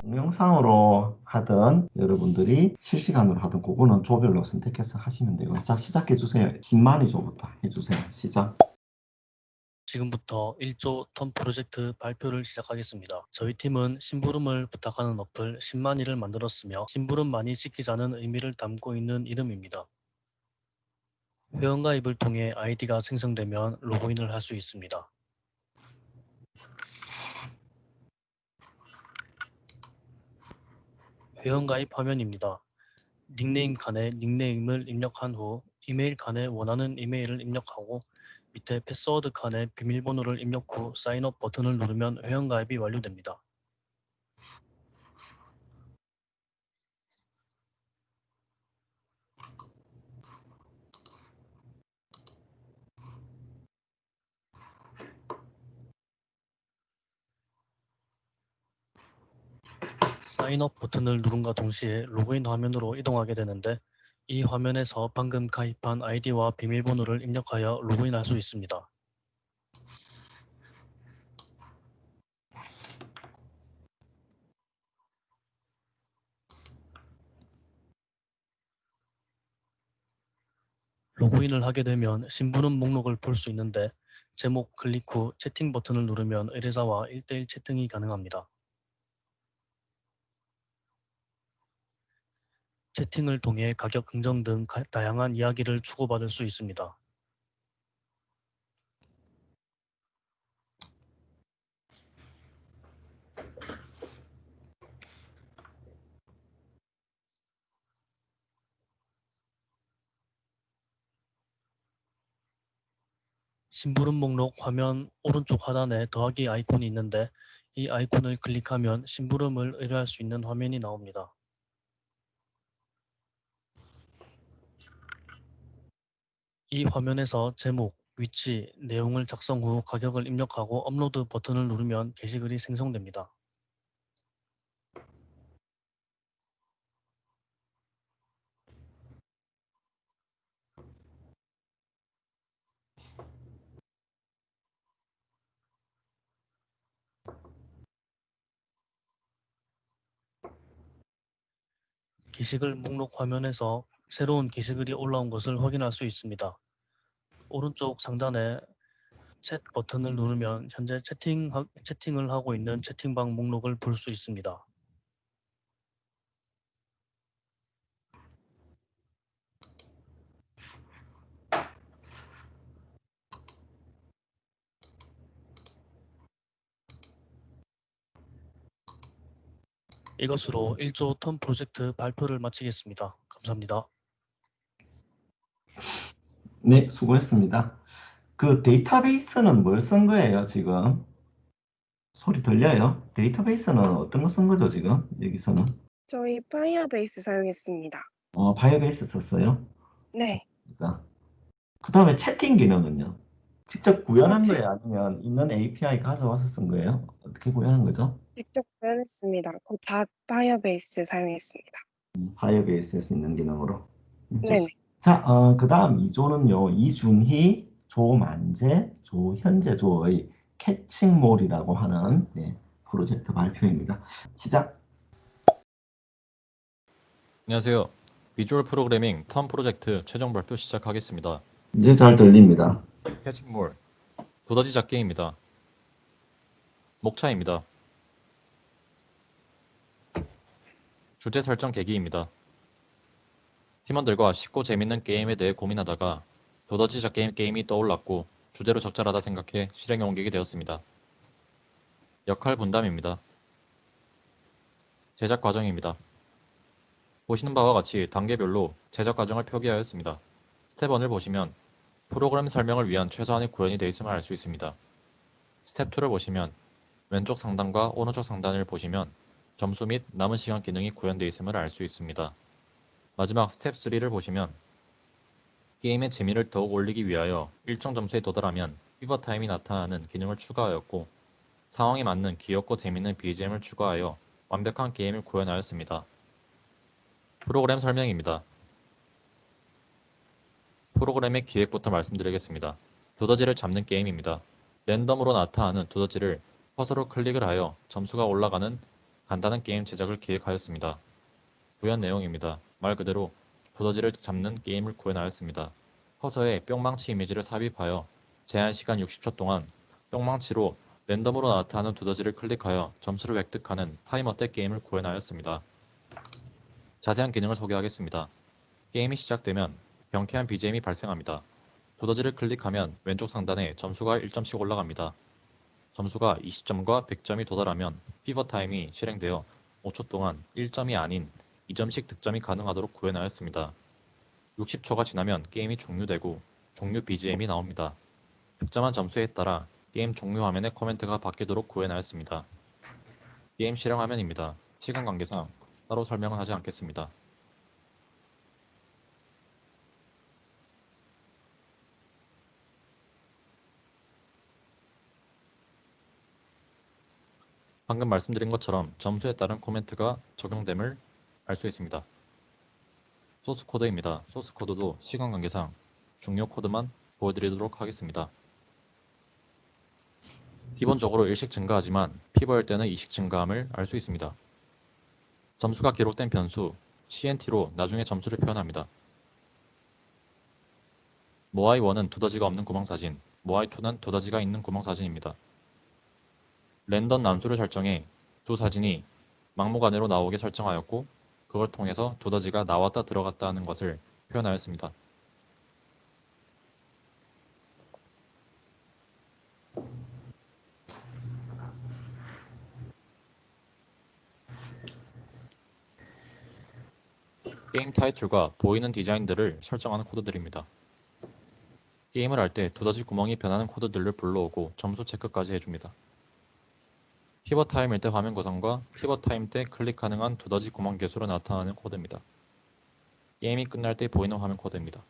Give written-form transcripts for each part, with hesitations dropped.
동영상으로 하든 여러분들이 실시간으로 하든 그거는 조별로 선택해서 하시면 되고. 자, 시작해 주세요. 10만 이조부터 해주세요. 시작. 지금부터 1조 턴 프로젝트 발표를 시작하겠습니다. 저희 팀은 심부름을 부탁하는 어플 10만이를 만들었으며 심부름 많이 시키자는 의미를 담고 있는 이름입니다. 회원가입을 통해 아이디가 생성되면 로그인을 할 수 있습니다. 회원가입 화면입니다. 닉네임 칸에 닉네임을 입력한 후 이메일 칸에 원하는 이메일을 입력하고 밑에 패스워드 칸에 비밀번호를 입력 후 사인업 버튼을 누르면 회원가입이 완료됩니다. 사인업 버튼을 누른과 동시에 로그인 화면으로 이동하게 되는데 이 화면에서 방금 가입한 아이디와 비밀번호를 입력하여 로그인할 수 있습니다. 로그인을 하게 되면 심부름 목록을 볼 수 있는데 제목 클릭 후 채팅 버튼을 누르면 의뢰자와 1대1 채팅이 가능합니다. 채팅을 통해 가격 흥정 등 다양한 이야기를 주고받을 수 있습니다. 심부름 목록 화면 오른쪽 하단에 더하기 아이콘이 있는데 이 아이콘을 클릭하면 심부름을 의뢰할 수 있는 화면이 나옵니다. 이 화면에서 제목, 위치, 내용을 작성 후 가격을 입력하고 업로드 버튼을 누르면 게시글이 생성됩니다. 게시글 목록 화면에서 새로운 게시글이 올라온 것을 확인할 수 있습니다. 오른쪽 상단에 챗 버튼을 누르면 현재 채팅을 하고 있는 채팅방 목록을 볼 수 있습니다. 이것으로 1조 턴 프로젝트 발표를 마치겠습니다. 감사합니다. 네, 수고했습니다. 그 데이터베이스는 뭘 쓴 거예요, 지금? 소리 들려요? 데이터베이스는 어떤 거 쓴 거죠, 지금? 여기서는? 저희 파이어베이스 사용했습니다. 바이오베이스 썼어요? 네, 그 다음에 채팅 기능은요? 직접 구현한 직, 거예요? 아니면 있는 API 가져와서 쓴 거예요? 어떻게 구현한 거죠? 직접 구현했습니다. 그 다 파이어베이스 사용했습니다. 파이어베이스에서 있는 기능으로. 네네. 좋습니다. 자, 그 다음 2조는요. 이준희, 조만재, 조현재, 조의 캐칭몰이라고 하는 프로젝트 발표입니다. 시작. 안녕하세요. 비주얼 프로그래밍 턴 프로젝트 최종 발표 시작하겠습니다. 이제 잘 들립니다. 캐칭몰, 도더지 잡기입니다. 목차입니다. 주제 설정 계기입니다. 팀원들과 쉽고 재밌는 게임에 대해 고민하다가 도더지 잡기 게임이 떠올랐고 주제로 적절하다 생각해 실행에 옮기게 되었습니다. 역할 분담입니다. 제작 과정입니다. 보시는 바와 같이 단계별로 제작 과정을 표기하였습니다. 스텝 1을 보시면 프로그램 설명을 위한 최소한의 구현이 되어 있음을 알 수 있습니다. 스텝 2를 보시면 왼쪽 상단과 오른쪽 상단을 보시면 점수 및 남은 시간 기능이 구현되어 있음을 알 수 있습니다. 마지막 스텝 3를 보시면 게임의 재미를 더욱 올리기 위하여 일정 점수에 도달하면 피벗타임이 나타나는 기능을 추가하였고 상황에 맞는 귀엽고 재밌는 BGM을 추가하여 완벽한 게임을 구현하였습니다. 프로그램 설명입니다. 프로그램의 기획부터 말씀드리겠습니다. 두더지를 잡는 게임입니다. 랜덤으로 나타나는 두더지를 커서로 클릭을 하여 점수가 올라가는 간단한 게임 제작을 기획하였습니다. 구현 내용입니다. 말 그대로 두더지를 잡는 게임을 구현하였습니다. 커서에 뿅망치 이미지를 삽입하여 제한 시간 60초 동안 뿅망치로 랜덤으로 나타나는 두더지를 클릭하여 점수를 획득하는 타임어택 게임을 구현하였습니다. 자세한 기능을 소개하겠습니다. 게임이 시작되면 경쾌한 BGM이 발생합니다. 두더지를 클릭하면 왼쪽 상단에 점수가 1점씩 올라갑니다. 점수가 20점과 100점이 도달하면 피벗 타임이 실행되어 5초 동안 1점이 아닌 2점씩 득점이 가능하도록 구현하였습니다. 60초가 지나면 게임이 종료되고 종료 BGM이 나옵니다. 득점한 점수에 따라 게임 종료 화면의 코멘트가 바뀌도록 구현하였습니다. 게임 실행 화면입니다. 시간 관계상 따로 설명은 하지 않겠습니다. 방금 말씀드린 것처럼 점수에 따른 코멘트가 적용됨을 알 수 있습니다. 소스 코드입니다. 소스 코드도 시간 관계상 중요 코드만 보여드리도록 하겠습니다. 기본적으로 일식 증가하지만 피버일 때는 이식 증가함을 알 수 있습니다. 점수가 기록된 변수 CNT로 나중에 점수를 표현합니다. 모아이1은 두더지가 없는 구멍사진, 모아이2는 두더지가 있는 구멍사진입니다. 랜덤 남수를 설정해 두 사진이 막목 안으로 나오게 설정하였고 그걸 통해서 두더지가 나왔다 들어갔다 하는 것을 표현하였습니다. 게임 타이틀과 보이는 디자인들을 설정하는 코드들입니다. 게임을 할 때 두더지 구멍이 변하는 코드들을 불러오고 점수 체크까지 해줍니다. 피벗 타임일 때 화면 구성과 피벗 타임 때 클릭 가능한 두더지 구멍 개수로 나타나는 코드입니다. 게임이 끝날 때 보이는 화면 코드입니다.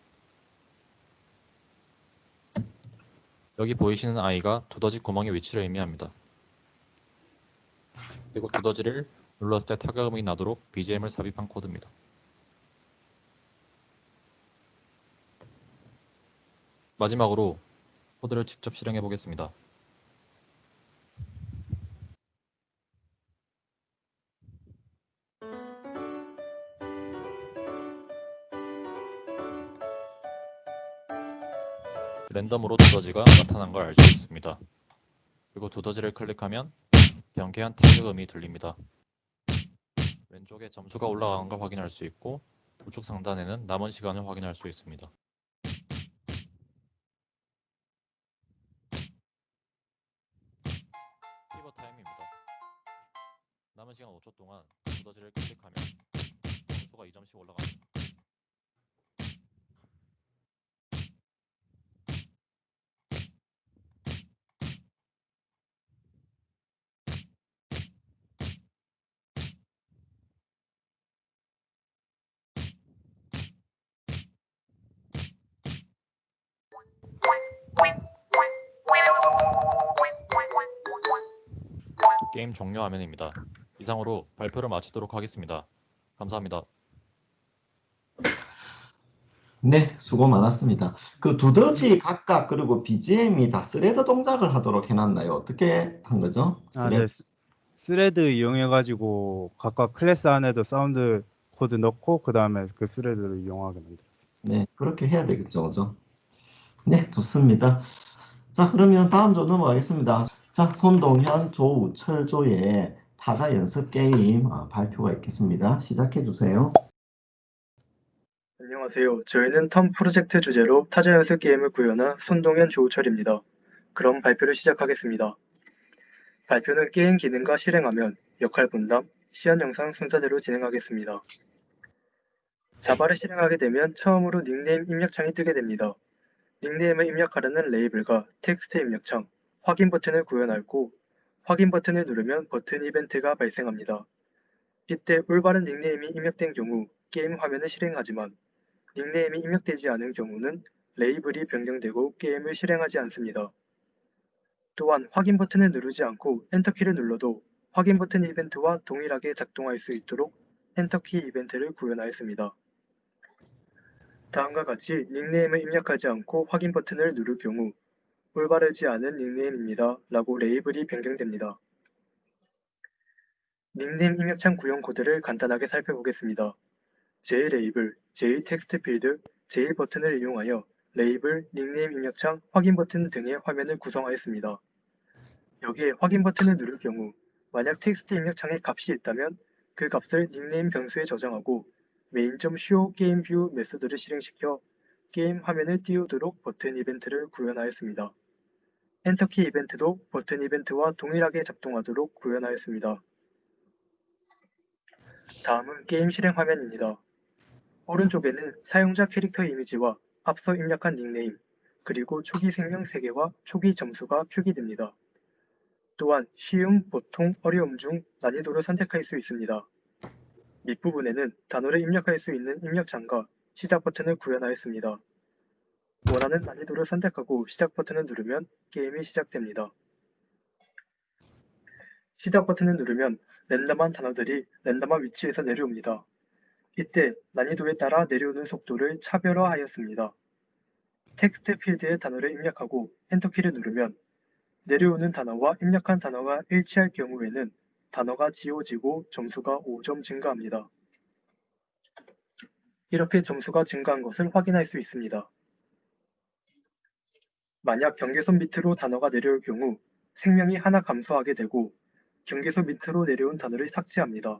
여기 보이시는 아이가 두더지 구멍의 위치를 의미합니다. 그리고 두더지를 눌렀을 때 타격음이 나도록 BGM을 삽입한 코드입니다. 마지막으로 코드를 직접 실행해 보겠습니다. 랜덤으로 두더지가 나타난 걸 알 수 있습니다. 그리고 두더지를 클릭하면 경쾌한 타격음이 들립니다. 왼쪽에 점수가 올라간 걸 확인할 수 있고 우측 상단에는 남은 시간을 확인할 수 있습니다. 피벗 타임입니다. 남은 시간 5초 동안 두더지를 클릭하면 점수가 2점씩 올라갑니다. 게임 종료 화면입니다. 이상으로 발표를 마치도록 하겠습니다. 감사합니다. 네, 수고 많았습니다. 그 두더지 각각 그리고 BGM이 다 스레드 동작을 하도록 해놨나요? 어떻게 한 거죠? 네. 스레드. 스레드 이용해가지고 각각 클래스 안에도 사운드 코드 넣고 그 다음에 그 스레드를 이용하게 만들었어요. 네, 그렇게 해야 되겠죠, 그죠? 네, 좋습니다. 자, 그러면 다음 조 넘어가겠습니다. 자, 손동현, 조우철조의 타자 연습 게임 발표가 있겠습니다. 시작해 주세요. 안녕하세요. 저희는 텀 프로젝트 주제로 타자 연습 게임을 구현한 손동현 조우철입니다. 그럼 발표를 시작하겠습니다. 발표는 게임 기능과 실행화면, 역할 분담, 시연 영상 순서대로 진행하겠습니다. 자바를 실행하게 되면 처음으로 닉네임 입력창이 뜨게 됩니다. 닉네임을 입력하려는 레이블과 텍스트 입력창, 확인 버튼을 구현하고 확인 버튼을 누르면 버튼 이벤트가 발생합니다. 이때 올바른 닉네임이 입력된 경우 게임 화면을 실행하지만 닉네임이 입력되지 않은 경우는 레이블이 변경되고 게임을 실행하지 않습니다. 또한 확인 버튼을 누르지 않고 엔터키를 눌러도 확인 버튼 이벤트와 동일하게 작동할 수 있도록 엔터키 이벤트를 구현하였습니다. 다음과 같이 닉네임을 입력하지 않고 확인 버튼을 누를 경우 올바르지 않은 닉네임입니다 라고 레이블이 변경됩니다. 닉네임 입력창 구형 코드를 간단하게 살펴보겠습니다. JLabel, JTextField, J버튼을 이용하여 레이블, 닉네임 입력창, 확인 버튼 등의 화면을 구성하였습니다. 여기에 확인 버튼을 누를 경우 만약 텍스트 입력창에 값이 있다면 그 값을 닉네임 변수에 저장하고 main.show 게임뷰 메소드를 실행시켜 게임 화면을 띄우도록 버튼 이벤트를 구현하였습니다. 엔터키 이벤트도 버튼 이벤트와 동일하게 작동하도록 구현하였습니다. 다음은 게임 실행 화면입니다. 오른쪽에는 사용자 캐릭터 이미지와 앞서 입력한 닉네임, 그리고 초기 생명 3개와 초기 점수가 표기됩니다. 또한 쉬움, 보통, 어려움 중 난이도를 선택할 수 있습니다. 밑부분에는 단어를 입력할 수 있는 입력창과 시작 버튼을 구현하였습니다. 원하는 난이도를 선택하고 시작 버튼을 누르면 게임이 시작됩니다. 시작 버튼을 누르면 랜덤한 단어들이 랜덤한 위치에서 내려옵니다. 이때 난이도에 따라 내려오는 속도를 차별화하였습니다. 텍스트 필드에 단어를 입력하고 엔터키를 누르면 내려오는 단어와 입력한 단어가 일치할 경우에는 단어가 지워지고 점수가 5점 증가합니다. 이렇게 점수가 증가한 것을 확인할 수 있습니다. 만약 경계선 밑으로 단어가 내려올 경우 생명이 하나 감소하게 되고 경계선 밑으로 내려온 단어를 삭제합니다.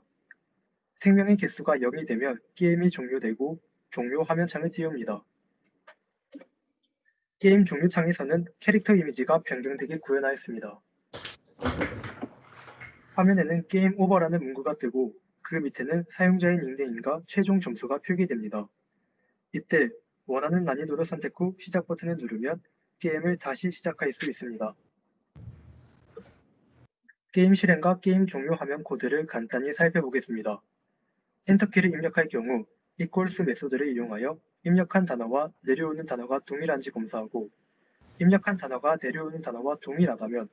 생명의 개수가 0이 되면 게임이 종료되고 종료 화면창을 띄웁니다. 게임 종료 창에서는 캐릭터 이미지가 변경되게 구현하였습니다. 화면에는 게임 오버라는 문구가 뜨고 그 밑에는 사용자의 닉네임과 최종 점수가 표기됩니다. 이때 원하는 난이도를 선택 후 시작 버튼을 누르면 게임을 다시 시작할 수 있습니다. 게임 실행과 게임 종료 화면 코드를 간단히 살펴보겠습니다. 엔터키를 입력할 경우 equals 메소드를 이용하여 입력한 단어와 내려오는 단어가 동일한지 검사하고 입력한 단어가 내려오는 단어와 동일하다면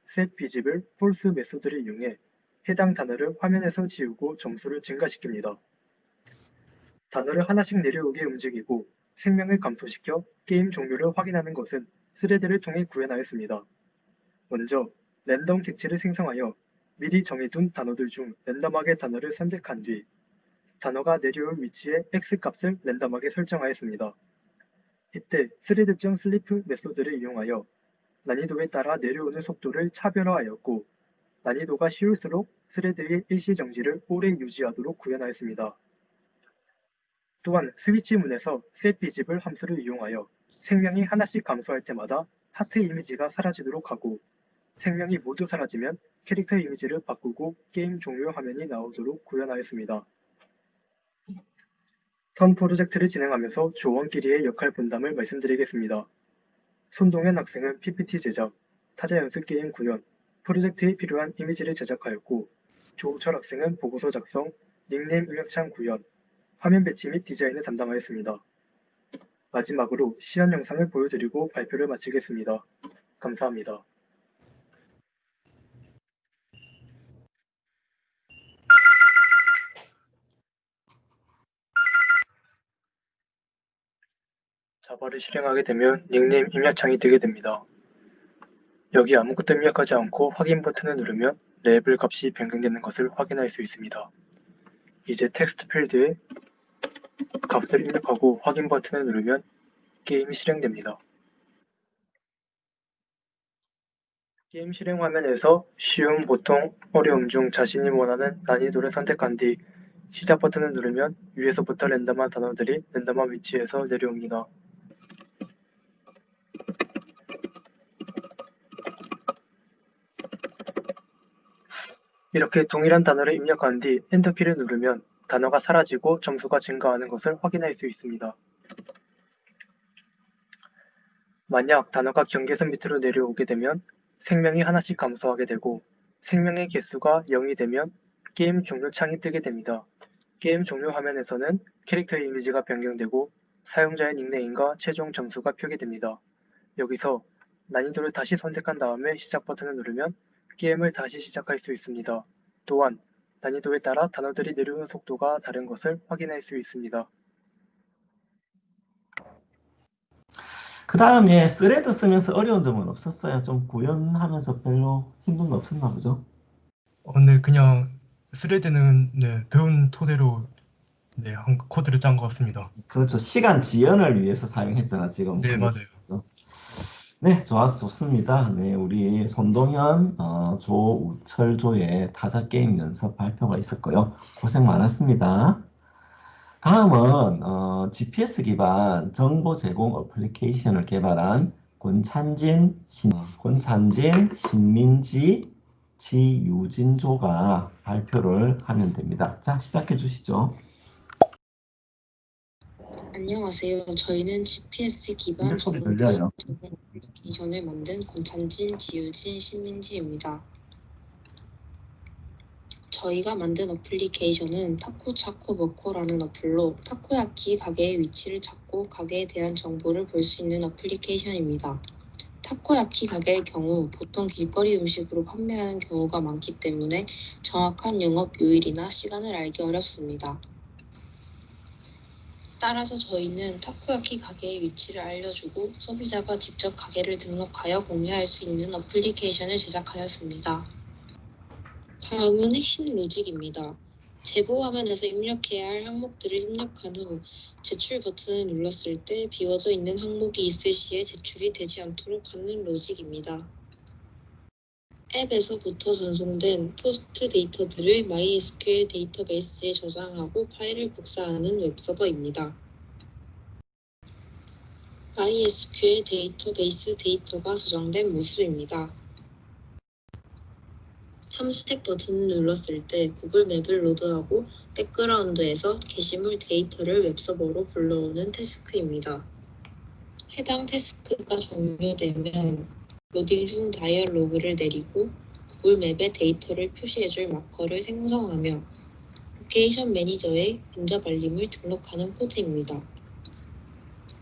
setVisible false 메소드를 이용해 해당 단어를 화면에서 지우고 점수를 증가시킵니다. 단어를 하나씩 내려오게 움직이고 생명을 감소시켜 게임 종료를 확인하는 것은 스레드를 통해 구현하였습니다. 먼저 랜덤 객체를 생성하여 미리 정해둔 단어들 중 랜덤하게 단어를 선택한 뒤 단어가 내려올 위치에 X값을 랜덤하게 설정하였습니다. 이때 thread.sleep 메소드를 이용하여 난이도에 따라 내려오는 속도를 차별화하였고 난이도가 쉬울수록 스레드의 일시정지를 오래 유지하도록 구현하였습니다. 또한 스위치 문에서 setVisible 함수를 이용하여 생명이 하나씩 감소할 때마다 하트 이미지가 사라지도록 하고 생명이 모두 사라지면 캐릭터 이미지를 바꾸고 게임 종료 화면이 나오도록 구현하였습니다. 턴 프로젝트를 진행하면서 조원끼리의 역할 분담을 말씀드리겠습니다. 손동현 학생은 PPT 제작, 타자 연습 게임 구현, 프로젝트에 필요한 이미지를 제작하였고 조우철 학생은 보고서 작성, 닉네임 입력창 구현, 화면 배치 및 디자인을 담당하였습니다. 마지막으로 시연 영상을 보여드리고 발표를 마치겠습니다. 감사합니다. 자바를 실행하게 되면 닉네임 입력창이 뜨게 됩니다. 여기 아무것도 입력하지 않고 확인 버튼을 누르면 레벨 값이 변경되는 것을 확인할 수 있습니다. 이제 텍스트 필드에 값을 입력하고 확인 버튼을 누르면 게임이 실행됩니다. 게임 실행 화면에서 쉬움, 보통, 어려움 중 자신이 원하는 난이도를 선택한 뒤 시작 버튼을 누르면 위에서부터 랜덤한 단어들이 랜덤한 위치에서 내려옵니다. 이렇게 동일한 단어를 입력한 뒤 엔터키를 누르면 단어가 사라지고 점수가 증가하는 것을 확인할 수 있습니다. 만약 단어가 경계선 밑으로 내려오게 되면 생명이 하나씩 감소하게 되고 생명의 개수가 0이 되면 게임 종료 창이 뜨게 됩니다. 게임 종료 화면에서는 캐릭터의 이미지가 변경되고 사용자의 닉네임과 최종 점수가 표기됩니다. 여기서 난이도를 다시 선택한 다음에 시작 버튼을 누르면 게임을 다시 시작할 수 있습니다. 또한 난이도에 따라 단어들이 내려오는 속도가 다른 것을 확인할 수 있습니다. 그 다음에 스레드 쓰면서 어려운 점은 없었어요. 좀 구현하면서 별로 힘든 거 없었나 보죠. 네, 그냥 스레드는 네, 배운 토대로 네, 코드를 짠 것 같습니다. 그렇죠. 시간 지연을 위해서 사용했잖아, 지금. 네, 맞아요. 네, 좋습니다. 네, 우리 손동현, 조우철조의 타자 게임 연습 발표가 있었고요. 고생 많았습니다. 다음은 GPS 기반 정보 제공 어플리케이션을 개발한 권찬진, 신민지, 지유진조가 발표를 하면 됩니다. 자, 시작해 주시죠. 안녕하세요. 저희는 GPS 기반 네, 소리 정보 들려요. 제공 어플리케이션을 만든 권찬진, 지우진, 신민지입니다. 저희가 만든 어플리케이션은 타코차코버코라는 어플로 타코야키 가게의 위치를 찾고 가게에 대한 정보를 볼 수 있는 어플리케이션입니다. 타코야키 가게의 경우 보통 길거리 음식으로 판매하는 경우가 많기 때문에 정확한 영업 요일이나 시간을 알기 어렵습니다. 따라서 저희는 타코야키 가게의 위치를 알려주고 소비자가 직접 가게를 등록하여 공유할 수 있는 어플리케이션을 제작하였습니다. 다음은 핵심 로직입니다. 제보 화면에서 입력해야 할 항목들을 입력한 후 제출 버튼을 눌렀을 때 비워져 있는 항목이 있을 시에 제출이 되지 않도록 하는 로직입니다. 앱에서부터 전송된 포스트 데이터들을 MySQL 데이터베이스에 저장하고 파일을 복사하는 웹서버입니다. MySQL 데이터베이스 데이터가 저장된 모습입니다. 탐색 버튼을 눌렀을 때 구글 맵을 로드하고 백그라운드에서 게시물 데이터를 웹서버로 불러오는 태스크입니다. 해당 태스크가 종료되면 로딩 중 다이얼로그를 내리고 구글 맵에 데이터를 표시해줄 마커를 생성하며 로케이션 매니저에 근접 알림을 등록하는 코드입니다.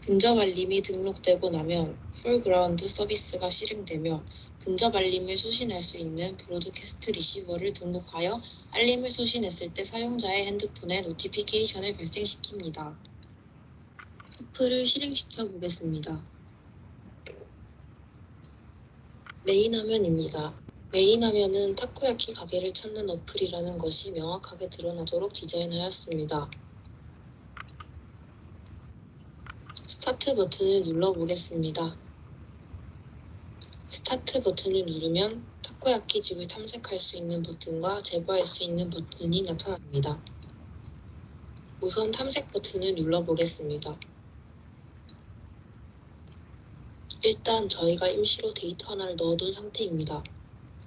근접 알림이 등록되고 나면 풀그라운드 서비스가 실행되며 근접 알림을 수신할 수 있는 브로드캐스트 리시버를 등록하여 알림을 수신했을 때 사용자의 핸드폰에 노티피케이션을 발생시킵니다. 어플을 실행시켜 보겠습니다. 메인 화면입니다. 메인 화면은 타코야키 가게를 찾는 어플이라는 것이 명확하게 드러나도록 디자인하였습니다. 스타트 버튼을 눌러보겠습니다. 스타트 버튼을 누르면 타코야키 집을 탐색할 수 있는 버튼과 제보할 수 있는 버튼이 나타납니다. 우선 탐색 버튼을 눌러보겠습니다. 일단 저희가 임시로 데이터 하나를 넣어둔 상태입니다.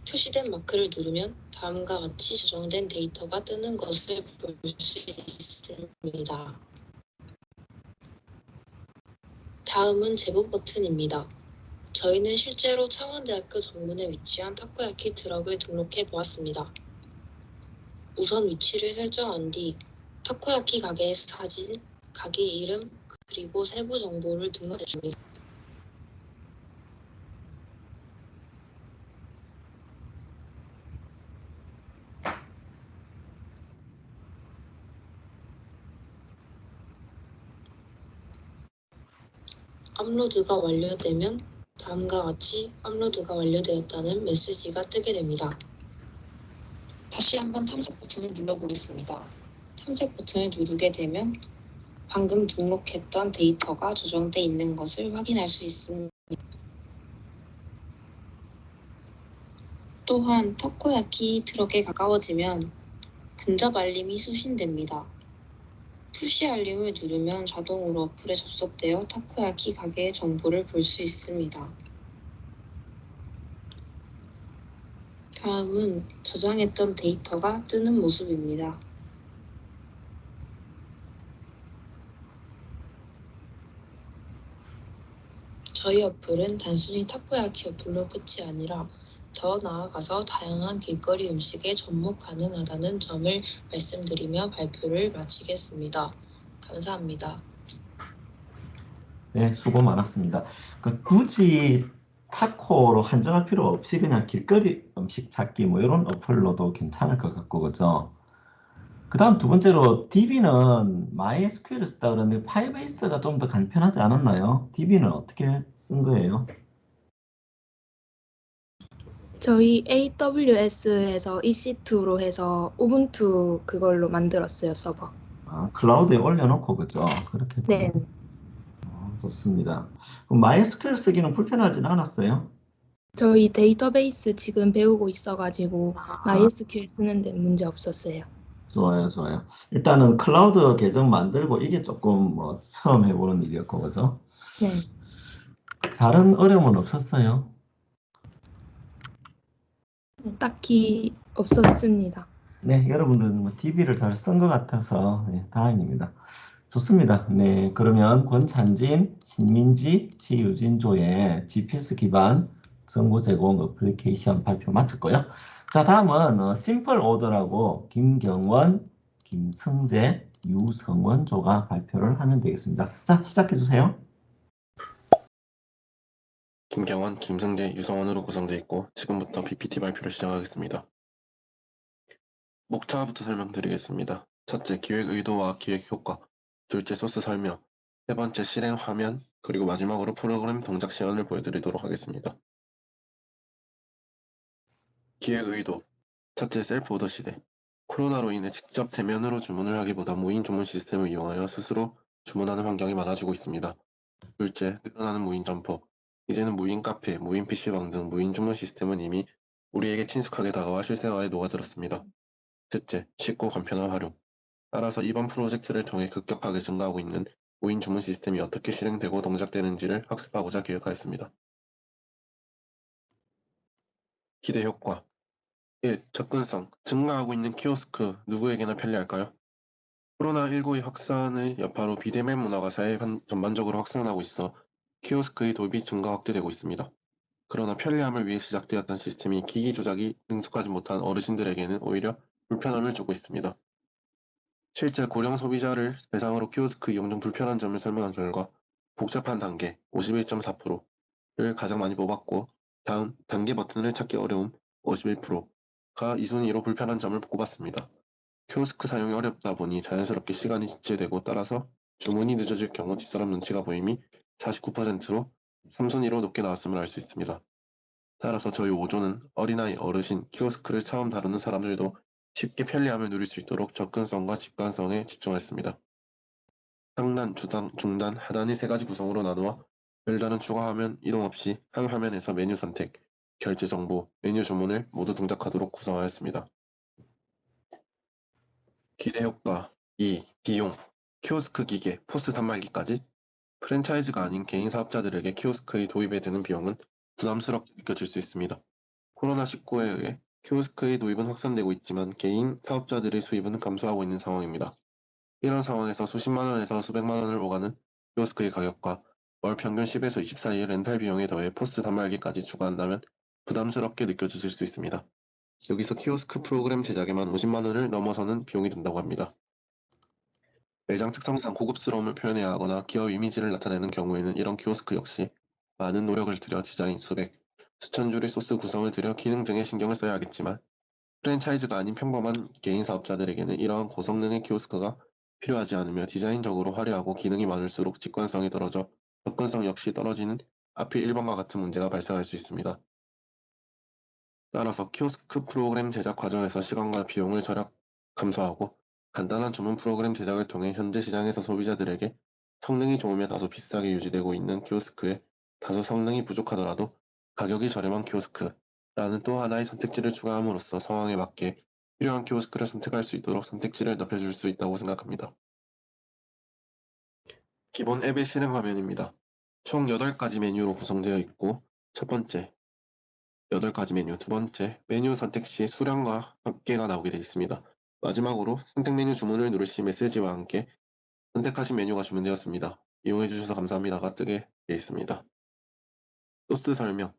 표시된 마크를 누르면 다음과 같이 저장된 데이터가 뜨는 것을 볼 수 있습니다. 다음은 제보 버튼입니다. 저희는 실제로 창원대학교 정문에 위치한 타코야키 트럭을 등록해 보았습니다. 우선 위치를 설정한 뒤 타코야키 가게의 사진, 가게 이름, 그리고 세부 정보를 등록해 줍니다. 업로드가 완료되면 다음과 같이 업로드가 완료되었다는 메시지가 뜨게 됩니다. 다시 한번 탐색 버튼을 눌러보겠습니다. 탐색 버튼을 누르게 되면 방금 등록했던 데이터가 저장돼 있는 것을 확인할 수 있습니다. 또한 타코야키 트럭에 가까워지면 근접 알림이 수신됩니다. 푸시 알림을 누르면 자동으로 어플에 접속되어 타코야키 가게의 정보를 볼 수 있습니다. 다음은 저장했던 데이터가 뜨는 모습입니다. 저희 어플은 단순히 타코야키 어플로 끝이 아니라 더 나아가서 다양한 길거리 음식에 접목 가능하다는 점을 말씀드리며 발표를 마치겠습니다. 감사합니다. 네, 수고 많았습니다. 굳이 타코로 한정할 필요 없이 그냥 길거리 음식 찾기 뭐 이런 어플로도 괜찮을 것 같고, 그죠? 그 다음 두 번째로 DB는 MySQL을 썼다 그러는데 파이베이스가 좀 더 간편하지 않았나요? DB는 어떻게 쓴 거예요? 저희 AWS에서 EC2로 해서 우분투 그걸로 만들었어요, 서버. 아, 클라우드에 올려놓고 그죠? 그렇게 네. 좋습니다. 그럼 MySQL 쓰기는 불편하진 않았어요? 저희 데이터베이스 지금 배우고 있어가지고 아, MySQL 쓰는데 문제 없었어요. 좋아요, 좋아요. 일단은 클라우드 계정 만들고 이게 조금 뭐 처음 해보는 일이었고, 그죠? 네. 다른 어려움은 없었어요? 딱히 없었습니다. 네, 여러분들은 뭐 DB를 잘 쓴 것 같아서 네, 다행입니다. 좋습니다. 네, 그러면 권찬진, 신민지, 지유진조의 GPS 기반 정보 제공 어플리케이션 발표 마쳤고요. 자, 다음은 심플 오더라고 김경원, 김성재, 유성원 조가 발표를 하면 되겠습니다. 자, 시작해 주세요. 김경원, 김승재, 유성원으로 구성되어 있고 지금부터 PPT 발표를 시작하겠습니다. 목차부터 설명드리겠습니다. 첫째, 기획 의도와 기획 효과. 둘째, 소스 설명. 세 번째, 실행 화면. 그리고 마지막으로 프로그램 동작 시연을 보여드리도록 하겠습니다. 기획 의도. 첫째, 셀프 오더 시대. 코로나로 인해 직접 대면으로 주문을 하기보다 무인 주문 시스템을 이용하여 스스로 주문하는 환경이 많아지고 있습니다. 둘째, 늘어나는 무인 점포. 이제는 무인 카페, 무인 PC방 등 무인 주문 시스템은 이미 우리에게 친숙하게 다가와 실생활에 녹아들었습니다. 셋째, 쉽고 간편한 활용. 따라서 이번 프로젝트를 통해 급격하게 증가하고 있는 무인 주문 시스템이 어떻게 실행되고 동작되는지를 학습하고자 기획하였습니다. 기대 효과. 1. 접근성. 증가하고 있는 키오스크 누구에게나 편리할까요? 코로나19의 확산의 여파로 비대면 문화가 사회 전반적으로 확산하고 있어 키오스크의 도입이 증가 확대되고 있습니다. 그러나 편리함을 위해 시작되었던 시스템이 기기 조작이 능숙하지 못한 어르신들에게는 오히려 불편함을 주고 있습니다. 실제 고령 소비자를 대상으로 키오스크 이용 중 불편한 점을 설명한 결과 복잡한 단계 51.4%를 가장 많이 뽑았고 다음 단계 버튼을 찾기 어려움 51%가 이 순위로 불편한 점을 꼽았습니다. 키오스크 사용이 어렵다 보니 자연스럽게 시간이 지체되고 따라서 주문이 늦어질 경우 뒷사람 눈치가 보임이 49%로 3순위로 높게 나왔음을 알 수 있습니다. 따라서 저희 5조는 어린아이, 어르신, 키오스크를 처음 다루는 사람들도 쉽게 편리함을 누릴 수 있도록 접근성과 직관성에 집중했습니다. 상단, 중단, 하단의 세 가지 구성으로 나누어 별다른 추가 화면 이동 없이 한 화면에서 메뉴 선택, 결제 정보, 메뉴 주문을 모두 동작하도록 구성하였습니다. 기대 효과 2. 비용 키오스크 기계, 포스 단말기까지 프랜차이즈가 아닌 개인 사업자들에게 키오스크의 도입에 드는 비용은 부담스럽게 느껴질 수 있습니다. 코로나19에 의해 키오스크의 도입은 확산되고 있지만 개인 사업자들의 수입은 감소하고 있는 상황입니다. 이런 상황에서 수십만 원에서 수백만 원을 오가는 키오스크의 가격과 월 평균 10에서 20 사이의 렌탈 비용에 더해 포스 단말기까지 추가한다면 부담스럽게 느껴지실 수 있습니다. 여기서 키오스크 프로그램 제작에만 50만 원을 넘어서는 비용이 든다고 합니다. 매장 특성상 고급스러움을 표현해야 하거나 기업 이미지를 나타내는 경우에는 이런 키오스크 역시 많은 노력을 들여 디자인 수백, 수천 줄의 소스 구성을 들여 기능 등에 신경을 써야 하겠지만 프랜차이즈가 아닌 평범한 개인 사업자들에게는 이러한 고성능의 키오스크가 필요하지 않으며 디자인적으로 화려하고 기능이 많을수록 직관성이 떨어져 접근성 역시 떨어지는 하필 1번과 같은 문제가 발생할 수 있습니다. 따라서 키오스크 프로그램 제작 과정에서 시간과 비용을 절약 감소하고 간단한 주문 프로그램 제작을 통해 현재 시장에서 소비자들에게 성능이 좋으며 다소 비싸게 유지되고 있는 키오스크에 다소 성능이 부족하더라도 가격이 저렴한 키오스크라는 또 하나의 선택지를 추가함으로써 상황에 맞게 필요한 키오스크를 선택할 수 있도록 선택지를 넓혀줄 수 있다고 생각합니다. 기본 앱의 실행 화면입니다. 총 8가지 메뉴로 구성되어 있고 첫 번째, 8가지 메뉴, 두 번째, 메뉴 선택 시 수량과 합계가 나오게 되어 있습니다. 마지막으로 선택 메뉴 주문을 누를 시 메시지와 함께 선택하신 메뉴가 주문되었습니다. 이용해 주셔서 감사합니다가 뜨게 되어 있습니다. 소스 설명,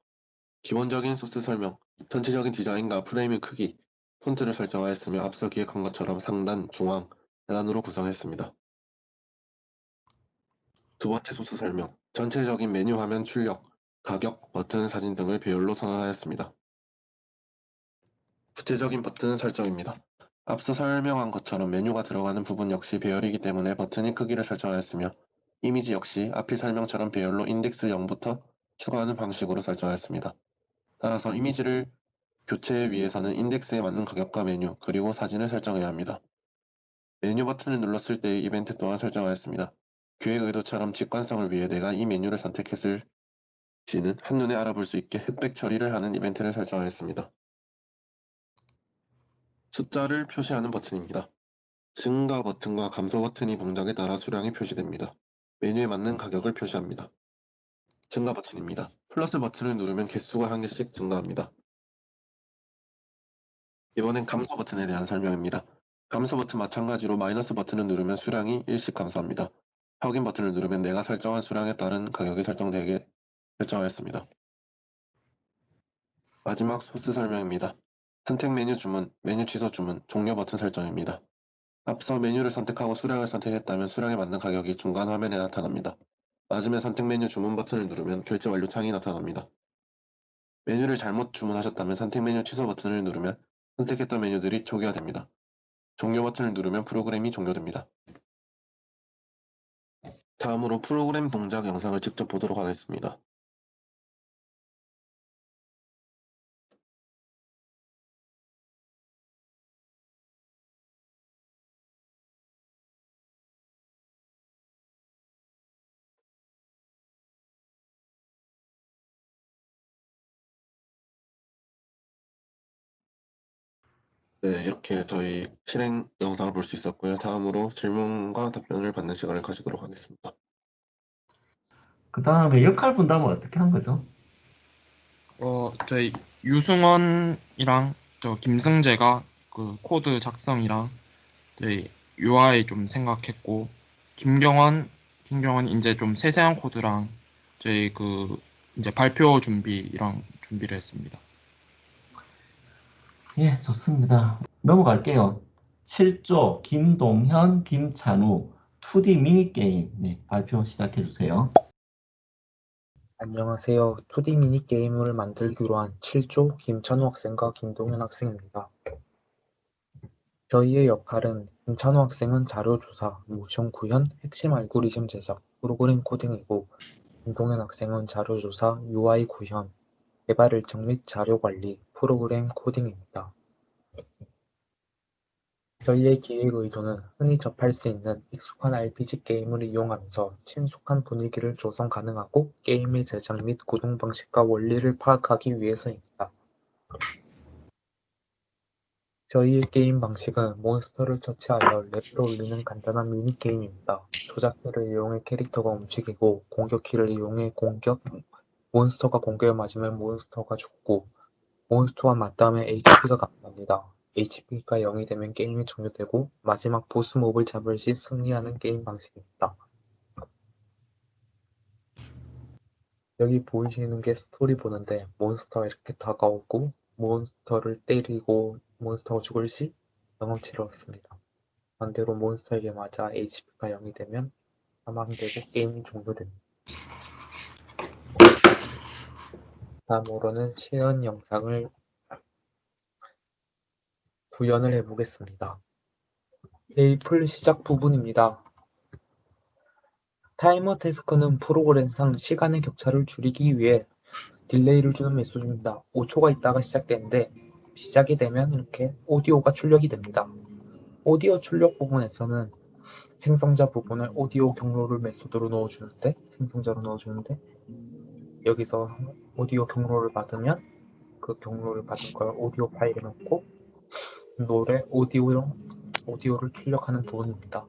기본적인 소스 설명, 전체적인 디자인과 프레임 크기, 폰트를 설정하였으며 앞서 기획한 것처럼 상단, 중앙, 하단으로 구성했습니다. 두 번째 소스 설명, 전체적인 메뉴 화면 출력, 가격, 버튼, 사진 등을 배열로 선언하였습니다. 구체적인 버튼 설정입니다. 앞서 설명한 것처럼 메뉴가 들어가는 부분 역시 배열이기 때문에 버튼의 크기를 설정하였으며 이미지 역시 앞의 설명처럼 배열로 인덱스 0부터 추가하는 방식으로 설정하였습니다. 따라서 이미지를 교체 위에서는 인덱스에 맞는 가격과 메뉴, 그리고 사진을 설정해야 합니다. 메뉴 버튼을 눌렀을 때의 이벤트 또한 설정하였습니다. 기획 의도처럼 직관성을 위해 내가 이 메뉴를 선택했을지는 한눈에 알아볼 수 있게 흑백 처리를 하는 이벤트를 설정하였습니다. 숫자를 표시하는 버튼입니다. 증가 버튼과 감소 버튼이 동작에 따라 수량이 표시됩니다. 메뉴에 맞는 가격을 표시합니다. 증가 버튼입니다. 플러스 버튼을 누르면 개수가 한 개씩 증가합니다. 이번엔 감소 버튼에 대한 설명입니다. 감소 버튼 마찬가지로 마이너스 버튼을 누르면 수량이 일씩 감소합니다. 확인 버튼을 누르면 내가 설정한 수량에 따른 가격이 설정되게 설정하였습니다. 마지막 소스 설명입니다. 선택 메뉴 주문, 메뉴 취소 주문, 종료 버튼 설정입니다. 앞서 메뉴를 선택하고 수량을 선택했다면 수량에 맞는 가격이 중간 화면에 나타납니다. 맞으면 선택 메뉴 주문 버튼을 누르면 결제 완료 창이 나타납니다. 메뉴를 잘못 주문하셨다면 선택 메뉴 취소 버튼을 누르면 선택했던 메뉴들이 초기화됩니다. 종료 버튼을 누르면 프로그램이 종료됩니다. 다음으로 프로그램 동작 영상을 직접 보도록 하겠습니다. 네, 이렇게 저희 실행 영상을 볼 수 있었고요. 다음으로 질문과 답변을 받는 시간을 가지도록 하겠습니다. 그 다음에 역할 분담은 어떻게 한 거죠? 저희 유승원이랑 저 김승재가 그 코드 작성이랑 저희 UI 좀 생각했고 김경원 이제 좀 세세한 코드랑 저희 그 이제 발표 준비랑 준비를 했습니다. 예, 좋습니다. 넘어갈게요. 7조 김동현, 김찬우 2D 미니게임 네, 발표 시작해 주세요. 안녕하세요. 2D 미니게임을 만들기로 한 7조 김찬우 학생과 김동현 학생입니다. 저희의 역할은 김찬우 학생은 자료조사, 모션 구현, 핵심 알고리즘 제작, 프로그램 코딩이고 김동현 학생은 자료조사, UI 구현, 개발 일정 및 자료 관리, 프로그램 코딩입니다. 저희의 기획 의도는 흔히 접할 수 있는 익숙한 RPG 게임을 이용하면서 친숙한 분위기를 조성 가능하고 게임의 제작 및 구동 방식과 원리를 파악하기 위해서입니다. 저희의 게임 방식은 몬스터를 처치하여 레벨을 올리는 간단한 미니게임입니다. 조작키를 이용해 캐릭터가 움직이고 공격키를 이용해 몬스터가 공격에 맞으면 몬스터가 죽고 몬스터와 맞닿으면 HP가 감소합니다. HP가 0이 되면 게임이 종료되고 마지막 보스 몹을 잡을 시 승리하는 게임 방식입니다. 여기 보이시는 게 스토리 보는데 몬스터가 이렇게 다가오고 몬스터를 때리고 몬스터가 죽을 시 경험치를 얻습니다. 반대로 몬스터에게 맞아 HP가 0이 되면 사망되고 게임이 종료됩니다. 다음으로는 시연 영상을 구현을 해보겠습니다. 메이플 시작 부분입니다. 타이머 태스크는 프로그램상 시간의 격차를 줄이기 위해 딜레이를 주는 메소드입니다. 5초가 있다가 시작되는데 시작이 되면 이렇게 오디오가 출력이 됩니다. 오디오 출력 부분에서는 생성자 부분을 오디오 경로를 메소드로 넣어주는데 생성자로 넣어주는데 여기서 오디오 경로를 받으면 그 경로를 받은 걸 오디오 파일에 넣고 노래 오디오를 출력하는 부분입니다.